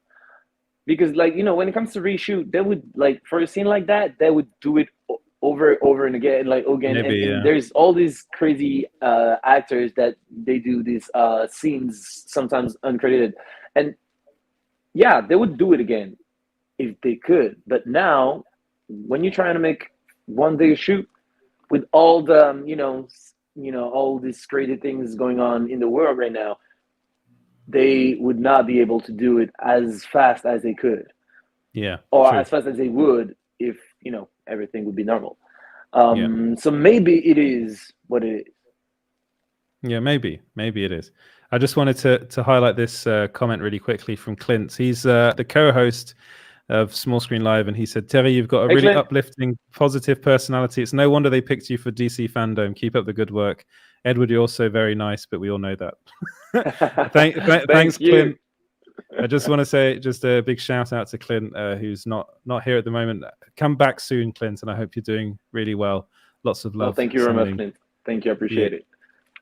because like, you know, when it comes to reshoot, they would like for a scene like that, they would do it over and again, like again. Maybe, and there's all these crazy actors that they do these scenes sometimes uncredited, and yeah, they would do it again if they could. But now, when you're trying to make one day shoot with all the all these crazy things going on in the world right now, they would not be able to do it as fast as they could. Yeah. Or true. as fast as they would if, everything would be normal. So maybe it is what it is. Yeah, maybe it is. I just wanted to highlight this comment really quickly from Clint. He's the co-host of Small Screen Live, and he said, Terry, you've got a really uplifting, positive personality. It's no wonder they picked you for DC FanDome. Keep up the good work. Edward, you're also very nice, but we all know that. Thanks, Clint. I just want to say just a big shout out to Clint, who's not here at the moment. Come back soon, Clint, and I hope you're doing really well. Lots of love. Thank you very much, Clint. Thank you. I appreciate it.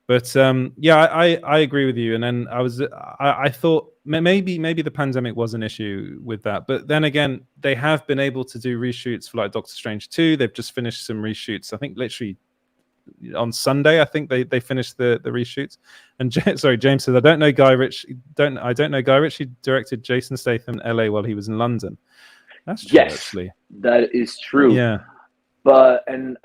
But I agree with you. And then I thought maybe the pandemic was an issue with that. But then again, they have been able to do reshoots for like Doctor Strange 2. They've just finished some reshoots. I think literally on Sunday, I think they finished the reshoots. And James says, I don't know Guy Ritchie directed Jason Statham in LA while he was in London. That's true, actually. That is true. Yeah. But it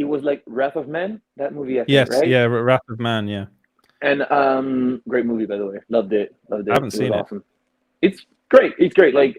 was like Wrath of Man, that movie, I think, right? Yeah, Wrath of Man, yeah. And great movie, by the way. Loved it. I haven't seen it. Awesome. It's great. Like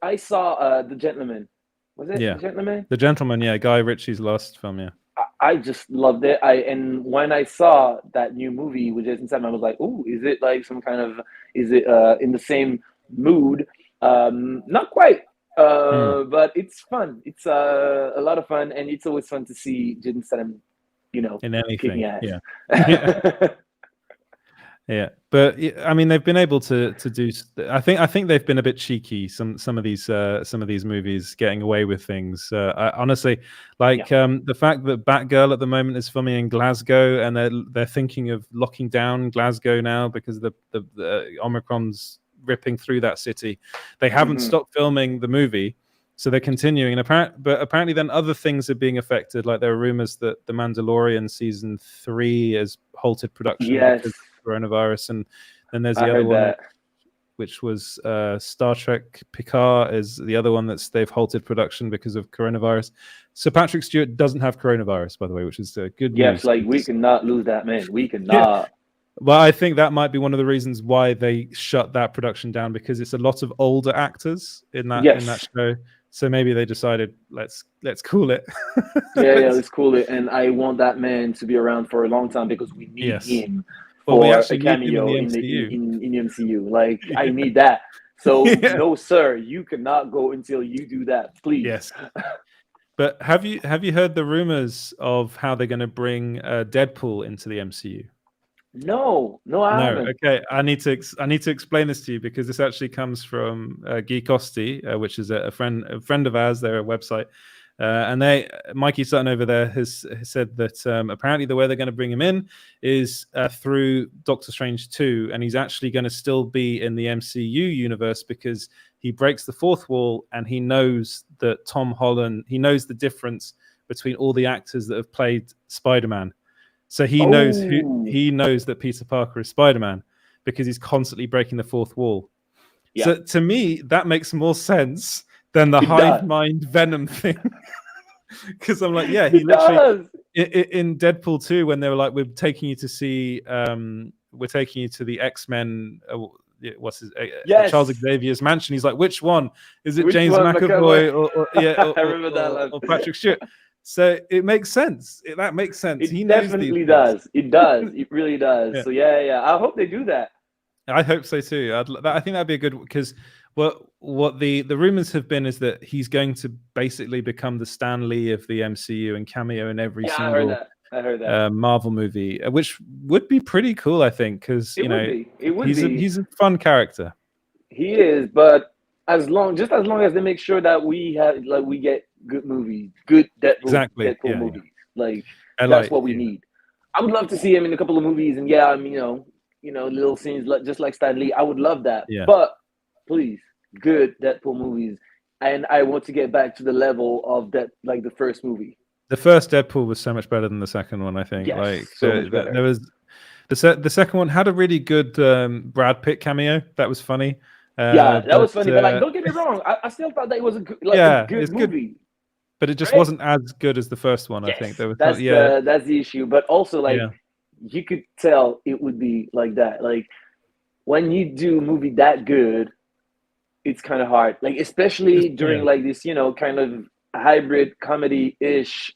I saw The Gentleman. Was it The Gentleman? The Gentleman, yeah. Guy Ritchie's last film, yeah. I just loved it. And when I saw that new movie with Jason Statham, I was like, "Ooh, is it like some kind of? Is it in the same mood?" Not quite, but it's fun. It's a lot of fun, and it's always fun to see Jason Statham, in anything. Yeah. Yeah, but I mean, they've been able to do. I think they've been a bit cheeky. Some of these movies getting away with things. I honestly the fact that Batgirl at the moment is filming in Glasgow, and they're thinking of locking down Glasgow now because the Omicron's ripping through that city. They haven't stopped filming the movie, so they're continuing. But apparently, then other things are being affected. Like there are rumors that The Mandalorian season 3 has halted production because coronavirus, and then there's the other one which was Star Trek Picard is the other one they've halted production because of coronavirus. So Patrick Stewart doesn't have coronavirus, by the way, which is good news. Yes, like we cannot lose that man. We cannot. Well, I think that might be one of the reasons why they shut that production down, because it's a lot of older actors in that show. So maybe they decided let's cool it. let's cool it. And I want that man to be around for a long time because we need him. Well, we actually a cameo in the MCU. In the MCU. Like, I need that. So, no, sir, you cannot go until you do that, please. Yes. But have you heard the rumors of how they're going to bring Deadpool into the MCU? No, I haven't. Okay, I need to explain this to you because this actually comes from Geekosti, which is a friend of ours. They're a website. And Mikey Sutton over there has said that apparently the way they're going to bring him in is through Doctor Strange 2, and he's actually going to still be in the MCU universe because he breaks the fourth wall and he knows that Tom Holland, he knows the difference between all the actors that have played Spider-Man. So he knows that Peter Parker is Spider-Man because he's constantly breaking the fourth wall. Yeah. So to me, that makes more sense than the hive mind Venom thing. Because I'm like, he literally in Deadpool 2 when they were like, we're taking you to see we're taking you to the X-Men what's his Charles Xavier's mansion. He's like, which one? Is it James McAvoy or Patrick Stewart? So it makes sense. That makes sense. He definitely does. It does. It really does. Yeah. So yeah. I hope they do that. I hope so too. I think that'd be a good, because what the rumors have been is that he's going to basically become the Stan Lee of the MCU and cameo in every single I heard that. Marvel movie, which would be pretty cool, I think, because he's a fun character. He is, but as long as they make sure that we get good movies, good Deadpool movies, that's what we need. I would love to see him in a couple of movies, and yeah, little scenes just like Stan Lee. I would love that. Yeah. But please, good Deadpool movies, and I want to get back to the level of that, like the first movie. The first Deadpool was so much better than the second one, I think. Yes, like so much better. There was the second one had a really good Brad Pitt cameo. That was funny. Yeah, that was funny. But like, don't get me wrong, I still thought that it was a good movie. Good. But it just wasn't as good as the first one. Yes, I think there was that's the issue. But also, like, you could tell it would be like that. Like, when you do a movie that good, it's kind of hard. Like, especially during like this, kind of hybrid comedy-ish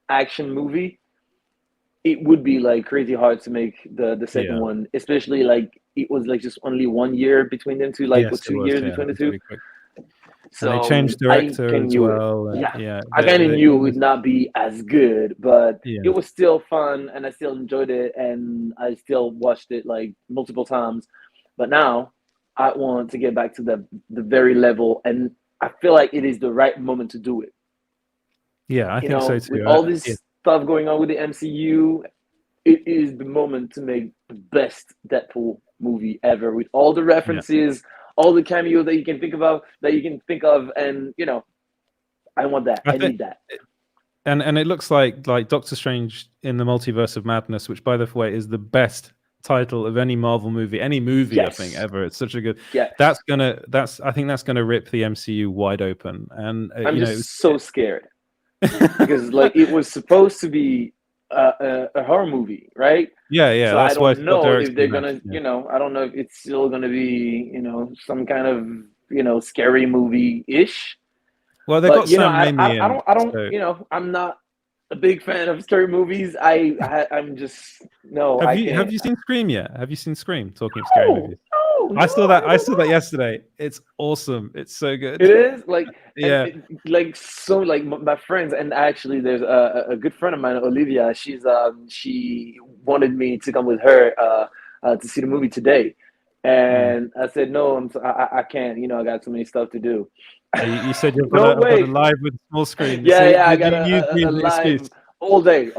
action movie, it would be like crazy hard to make the second one. Especially like it was like just only 1 year between them two, like 2 years between the two. So and they changed director as well. I kind of knew it would not be as good, but it was still fun, and I still enjoyed it, and I still watched it like multiple times. But now I want to get back to the very level, and I feel like it is the right moment to do it. Yeah, I think so too. With all this stuff going on with the MCU, it is the moment to make the best Deadpool movie ever, with all the references. All the cameos that you can think of, and I want that. I need that. And it looks like Doctor Strange in the Multiverse of Madness, which by the way is the best title of any Marvel movie, I think ever. It's such a good. Yeah. I think that's gonna rip the MCU wide open, and I'm just so scared because like it was supposed to be a horror movie, right? Yeah. So I don't know if they're gonna, I don't know if it's still gonna be, some kind of, scary movie-ish. Well, they got Sam Raimi in. I don't, I'm not a big fan of scary movies. I'm just no. Have you seen Scream yet? Have you seen Scream? Talking of scary movies. I saw that yesterday. It's awesome. It's so good. It is like my friends, and actually there's a good friend of mine, Olivia. She wanted me to come with her to see the movie today, and I said no, I can't. I got too many stuff to do. You said you've got a live with a small screen. Yeah, I got a live all day.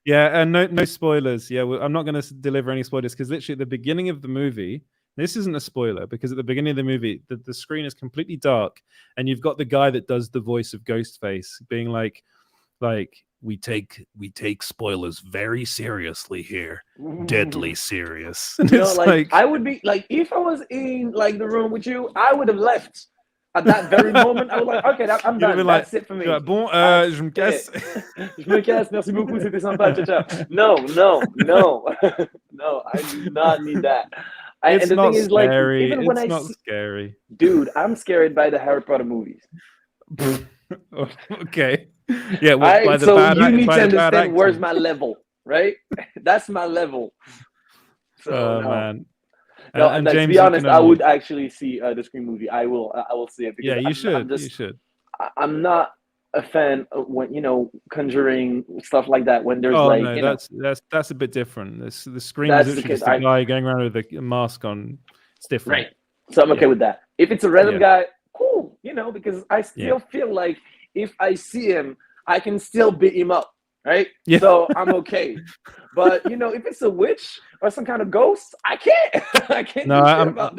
Yeah, and no spoilers. Yeah, I'm not going to deliver any spoilers because literally at the beginning of the movie, this isn't a spoiler because at the beginning of the movie, the screen is completely dark, and you've got the guy that does the voice of Ghostface being like we take spoilers very seriously here, deadly serious. And it's like I would be like if I was in like the room with you, I would have left. At that very moment, I was like, okay, I'm done. That's it for me. Bon, je me casse. Je me casse. Merci beaucoup. C'était sympa. Ciao, ciao. No. No, I do not need that. It's not scary. It's not scary. Dude, I'm scared by the Harry Potter movies. Okay. Yeah. Well, you need to understand where's my level, right? That's my level. So, man. No, and to be honest, I would actually see the Scream movie. I will see it. Because you should. You should. I'm not a fan of when Conjuring stuff like that. When there's that's a bit different. The Scream is literally just a guy going around with a mask on. It's different. Right. So I'm okay with that. If it's a random guy, cool. Because I still feel like if I see him, I can still beat him up. Right? Yeah. So I'm okay. But if it's a witch or some kind of ghost, I can't. I can't. No,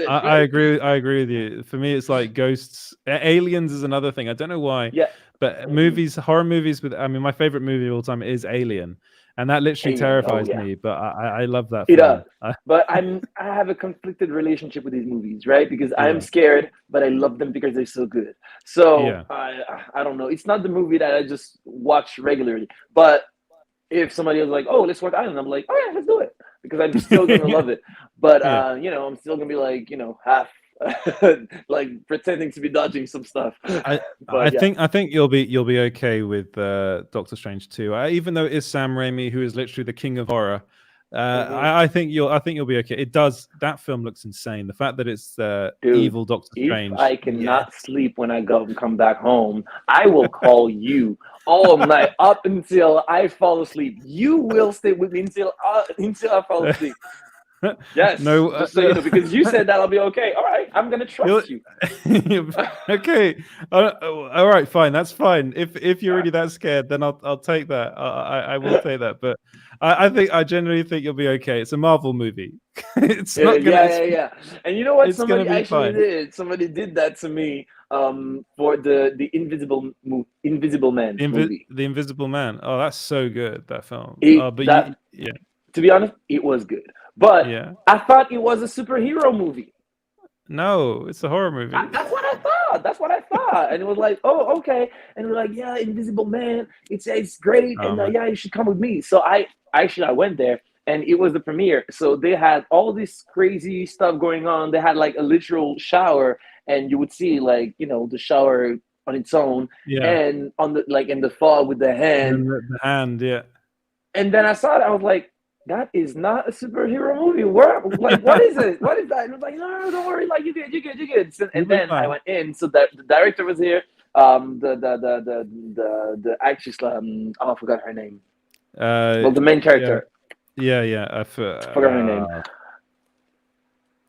I agree. I agree with you. For me, it's like ghosts. Aliens is another thing. I don't know why. Yeah. But horror movies my favorite movie of all time is Alien, and that literally terrifies me. But I love that. It does. But I have a conflicted relationship with these movies, right? Because I'm scared, but I love them because they're so good. So I don't know. It's not the movie that I just watch regularly. But if somebody was like, "Oh, let's watch Island," I'm like, "Oh yeah, let's do it," because I'm still gonna love it. But I'm still gonna be like, half. like pretending to be dodging some stuff. I think you'll be okay with Doctor Strange 2. Even though it is Sam Raimi, who is literally the king of horror. I think you'll be okay. That film looks insane. The fact that it's evil Doctor Strange. If I cannot sleep when I come back home, I will call you all night up until I fall asleep. You will stay with me until I fall asleep. Yes. No, Just so you know, because you said that, I'll be okay. All right, I'm gonna trust you. Okay. All right. Fine. That's fine. If you're really that scared, then I'll take that. I will take that. But I generally think you'll be okay. It's a Marvel movie. It's not gonna. Yeah. And you know what? It's gonna Somebody be actually fine. did. Somebody did that to me. For the Invisible Man movie. The Invisible Man. Oh, that's so good, that film. Yeah. To be honest, it was good, but yeah. I thought it was a superhero movie. No, it's a horror movie. That's what I thought. And it was like, oh, okay. And we're like, yeah, Invisible Man. It's great, and yeah, you should come with me. So I went there, and it was the premiere. So they had all this crazy stuff going on. They had like a literal shower, and you would see like, you know, the shower on its own, and on the like in the fall with the hand. The hand, yeah. And then I saw it. I was like, that is not a superhero movie. Where, like, what is it? What is that? And I was like, no, don't worry. Like, you good. So, and then I went in. So the director was here. The actress. I forgot her name. Well, the main character. Yeah. I forgot her name.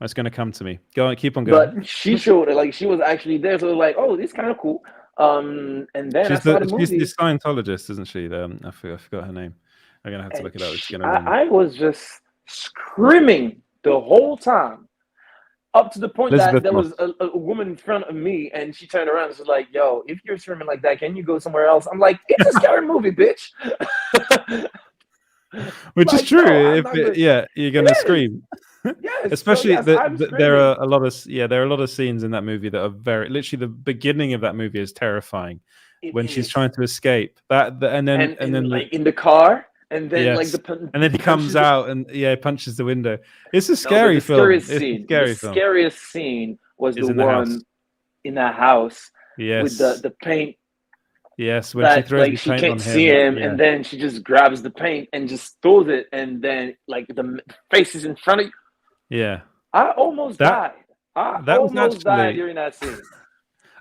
It's gonna come to me. Go on, keep on going. But she showed it. Like, she was actually there. So it was like, oh, this is kind of cool. And then I saw the movie. She's the Scientologist, isn't she? I forgot her name. I'm gonna have to look it up. I was just screaming the whole time, up to the point that there was a woman in front of me, and she turned around and was like, "Yo, if you're screaming like that, can you go somewhere else?" I'm like, "It's a scary movie, bitch." Which is true. You're gonna scream. Yes, especially there are a lot of scenes in that movie that are literally the beginning of that movie is terrifying. When she's trying to escape, and then like in the car. And then, and then he comes out and punches the window. It's a scary film. The scariest scene was the one in the house with the paint. Yes, when she throws the paint on him. She can't see him, and then she just grabs the paint and just throws it, and then like the face is in front of you. Yeah, I almost died. I almost died during that scene.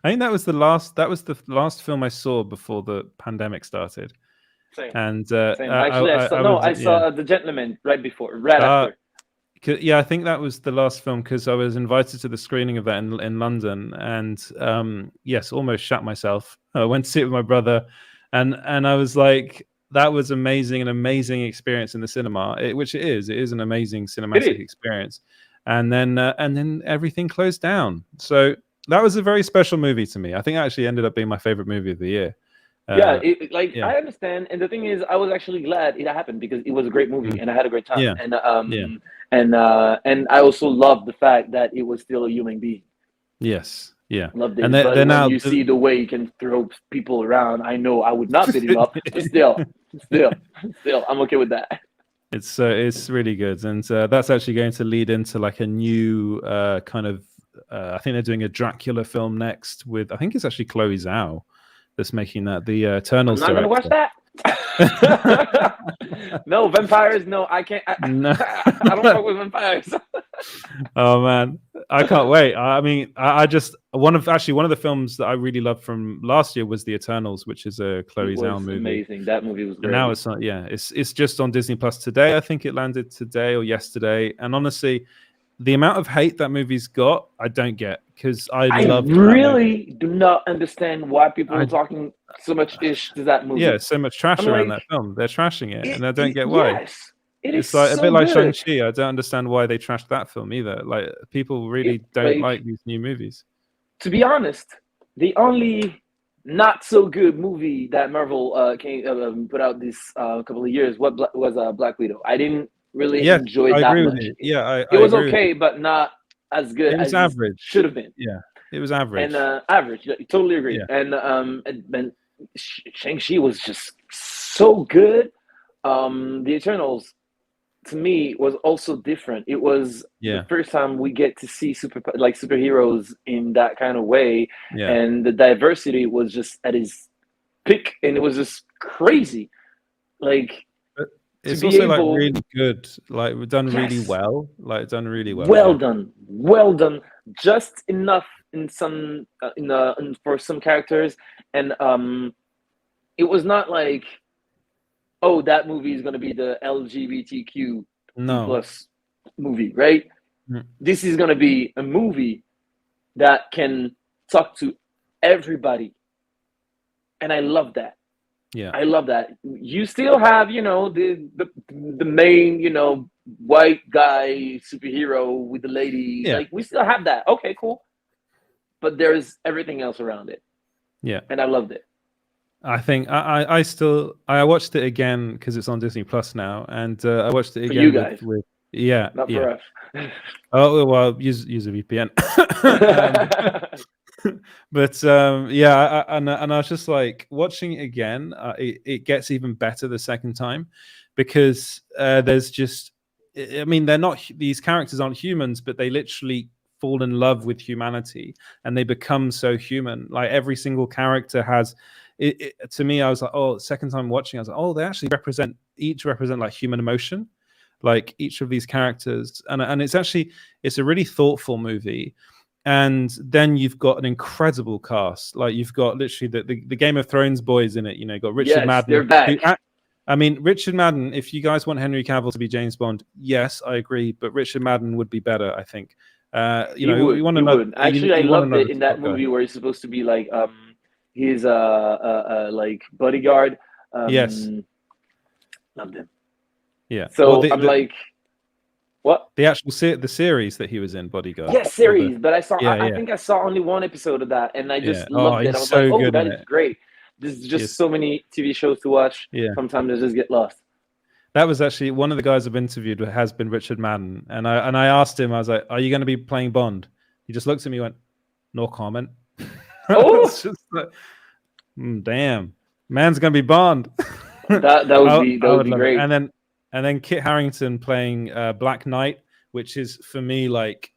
I think that was the last film I saw before the pandemic started. Same. And Same. Actually, I saw The Gentleman right after. Yeah, I think that was the last film because I was invited to the screening of that in London, and almost shat myself. I went to see it with my brother, and I was like, that was an amazing experience in the cinema, which it is. It is an amazing cinematic experience, and then everything closed down. So that was a very special movie to me. I think it actually ended up being my favorite movie of the year. I understand, and the thing is, I was actually glad it happened because it was a great movie and I had a great time. And I also loved the fact that it was still a human being. Yes, yeah, loved it. And then you see the way you can throw people around. I know I would not beat him up, but still, I'm okay with that. It's really good, and that's actually going to lead into like a new kind of. I think they're doing a Dracula film next with. I think it's actually Chloe Zhao. That's making that the Eternals. I'm not gonna watch that. No vampires. No, I can't. I don't fuck with vampires. Oh man, I can't wait. I mean, I just one of the films that I really loved from last year was the Eternals, which is a Chloe Zhao movie. Amazing. That movie was great. And now it's not. Yeah, it's just on Disney Plus today. I think it landed today or yesterday. And honestly, the amount of hate that movie's got, I don't get because I really do not understand why people are talking so much ish to that movie. Yeah, so much trash around that film. They're trashing it, and I don't get why. Yes, it's like a bit like Shang-Chi. I don't understand why they trashed that film either. Like people really don't like these new movies. To be honest, the only not so good movie that Marvel put out this couple of years was Black Widow. I didn't really enjoy that much. It was okay, but not as good. It was average. Should have been. Yeah, it was average. And average. Totally agree. Yeah. And Shang-Chi was just so good. The Eternals, to me, was also different. It was the first time we get to see superheroes in that kind of way, and the diversity was just at its peak, and it was just crazy. Like. It's also like really good, like we've done really well, Well done, just enough in some for some characters, and it was not like, oh, that movie is going to be the LGBTQ plus movie, right? This is going to be a movie that can talk to everybody. And I love that. Yeah. I love that. You still have, you know, the main, you know, white guy superhero with the lady. Yeah. Like, we still have that. Okay, cool. But there's everything else around it. Yeah. And I loved it. I think I watched it again because it's on Disney Plus now, and I watched it again for you guys. with not for us. Oh well, use a VPN. But and I was just like watching it again. It gets even better the second time because there's just, I mean, these characters aren't humans, but they literally fall in love with humanity and they become so human. Like every single character has. To me, I was like, oh, second time watching, I was like, oh, they actually represent like human emotion, like each of these characters, and it's a really thoughtful movie. And then you've got an incredible cast, like you've got literally the Game of Thrones boys in it. You know, you've got Richard Madden. They're back. I mean, Richard Madden. If you guys want Henry Cavill to be James Bond, yes, I agree, but Richard Madden would be better, I think. You want to know? Actually, I loved it in that movie where he's supposed to be like his like bodyguard. Yes, loved him. Yeah. So I'm like, what? The actual the series that he was in, Bodyguard. Yes, series. But I saw. I think I saw only one episode of that, and I just loved it. I was so like, oh, that is great. There's just so many TV shows to watch. Yeah. Sometimes I just get lost. That was actually one of the guys I've interviewed has been Richard Madden, and I asked him, I was like, "Are you going to be playing Bond?" He just looked at me and went, "No comment." Oh, it's just like, damn, man's going to be Bond. that would be great. And then Kit Harington playing Black Knight, which is for me like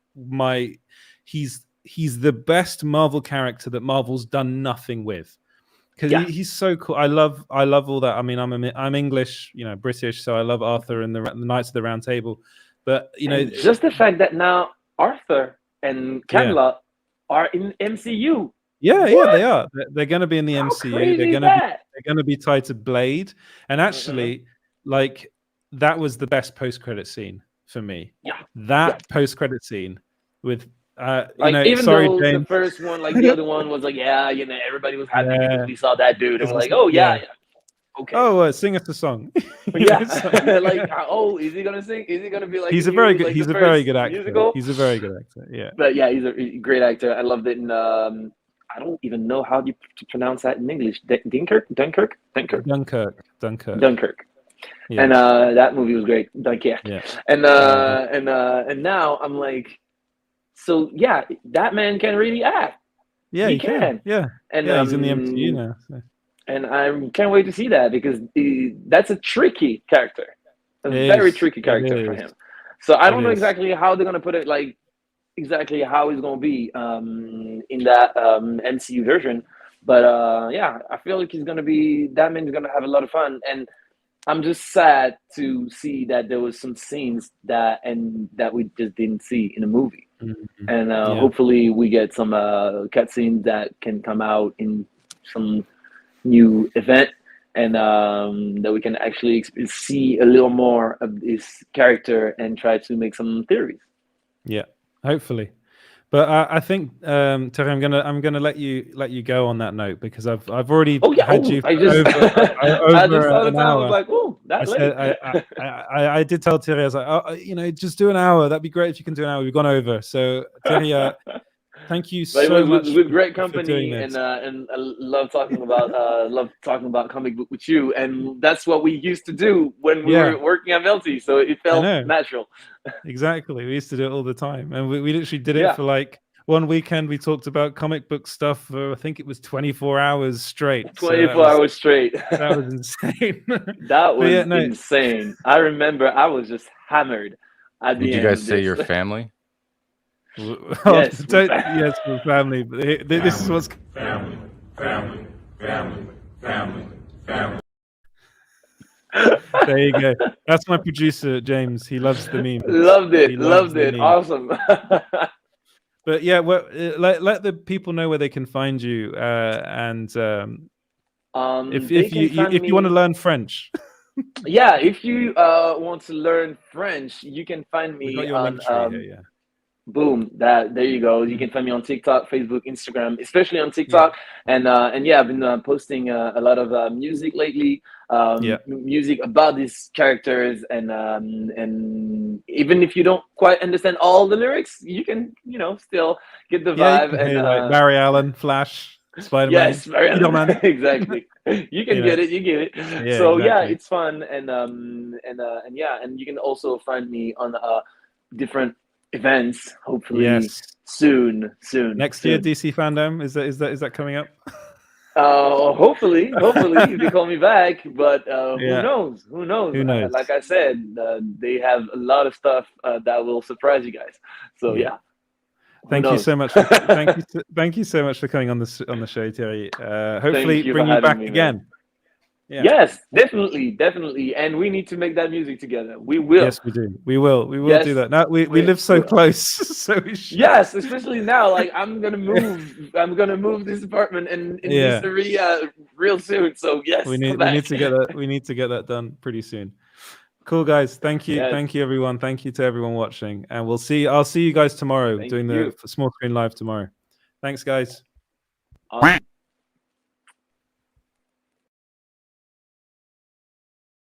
he's the best Marvel character that Marvel's done nothing with. Because he's so cool. I love all that. I mean, I'm English, you know, British, so I love Arthur and the Knights of the Round Table. But you know, and just the fact that now Arthur and Camelot are in MCU. Yeah, they are. They're going to be in the MCU. They're going to be tied to Blade. And actually, like that was the best post-credit scene for me. Yeah, that post-credit scene with. Even though James. The first one, like the other one, was like, everybody was happy because we saw that dude, and we're like, oh yeah. Okay. Oh, sing us a song. Like, oh, is he gonna sing? Is he gonna be like? He's a very good. He's a very good actor. Musical? He's a very good actor. Yeah. But yeah, he's a great actor. I loved it. And I don't even know how to pronounce that in English. Dunkirk. Yeah. And that movie was great. Dunkirk. Yeah. And now I'm like, so yeah, that man can really act. Yeah, he can. Yeah. And he's in the MCU now. So. And I can't wait to see that because that's a tricky character, very tricky character for him. So I don't know exactly how they're gonna put it, like exactly how it's gonna be in that MCU version. But I feel like that man's gonna have a lot of fun. And I'm just sad to see that there was some scenes that we just didn't see in the movie. Mm-hmm. And hopefully we get some cutscenes that can come out in some new event, and that we can actually see a little more of this character and try to make some theories. Yeah, hopefully. But I think Terry, I'm gonna let you go on that note because I've already had you over I just saw the time. I was like, oh, that's late. I did tell Terry, I was like, oh, just do an hour. That'd be great if you can do an hour. We've gone over. So Terry, thank you so much. With great company, and I love talking about comic book with you, and that's what we used to do when we were working at Melty. So it felt natural. Exactly, we used to do it all the time, and we literally did it for like one weekend. We talked about comic book stuff for I think it was 24 hours straight. 24 hours straight. That was insane. That was insane. I remember I was just hammered at the end. Did you guys say your family? Yes, we're family. But this is what's family. There you go. That's my producer, James. He loves the meme. Loved it. Awesome. But yeah, let the people know where they can find you, and if you want to learn French. Yeah, if you want to learn French, you can find We got me your on link tree here, yeah. boom, that there you go. You can find me on TikTok, Facebook, Instagram, especially on Yeah. TikTok. And yeah, I've been posting a lot of music lately. Music about these characters, and even if you don't quite understand all the lyrics, you can still get the Yeah, you vibe. can And hear like Barry Allen, Flash, Spider-Man, yes, very Spider-Man. exactly. You can get it. You get it. Yeah, So yeah, exactly. it's fun, and yeah, and you can also find me on different events. Hopefully Yes. soon. Next year, DC FanDome is that coming up? Hopefully if they call me back, but who Yeah. knows? Who knows? Like I said, they have a lot of stuff that will surprise you guys. So yeah. Thank you so much. Thank you so much for coming on the show, Terry. Hopefully, bring you back again. Yeah. Yes, definitely, and we need to make that music together. We will. Yes, we do. We will do that. Now we live so close, so we should. Yes, especially now. Like I'm gonna move this apartment in this area real soon. So yes, we need to get that done pretty soon. Cool, guys. Thank you. Yes. Thank you, everyone. Thank you to everyone watching. And I'll see you guys tomorrow doing the small screen live tomorrow. Thanks, guys. Awesome.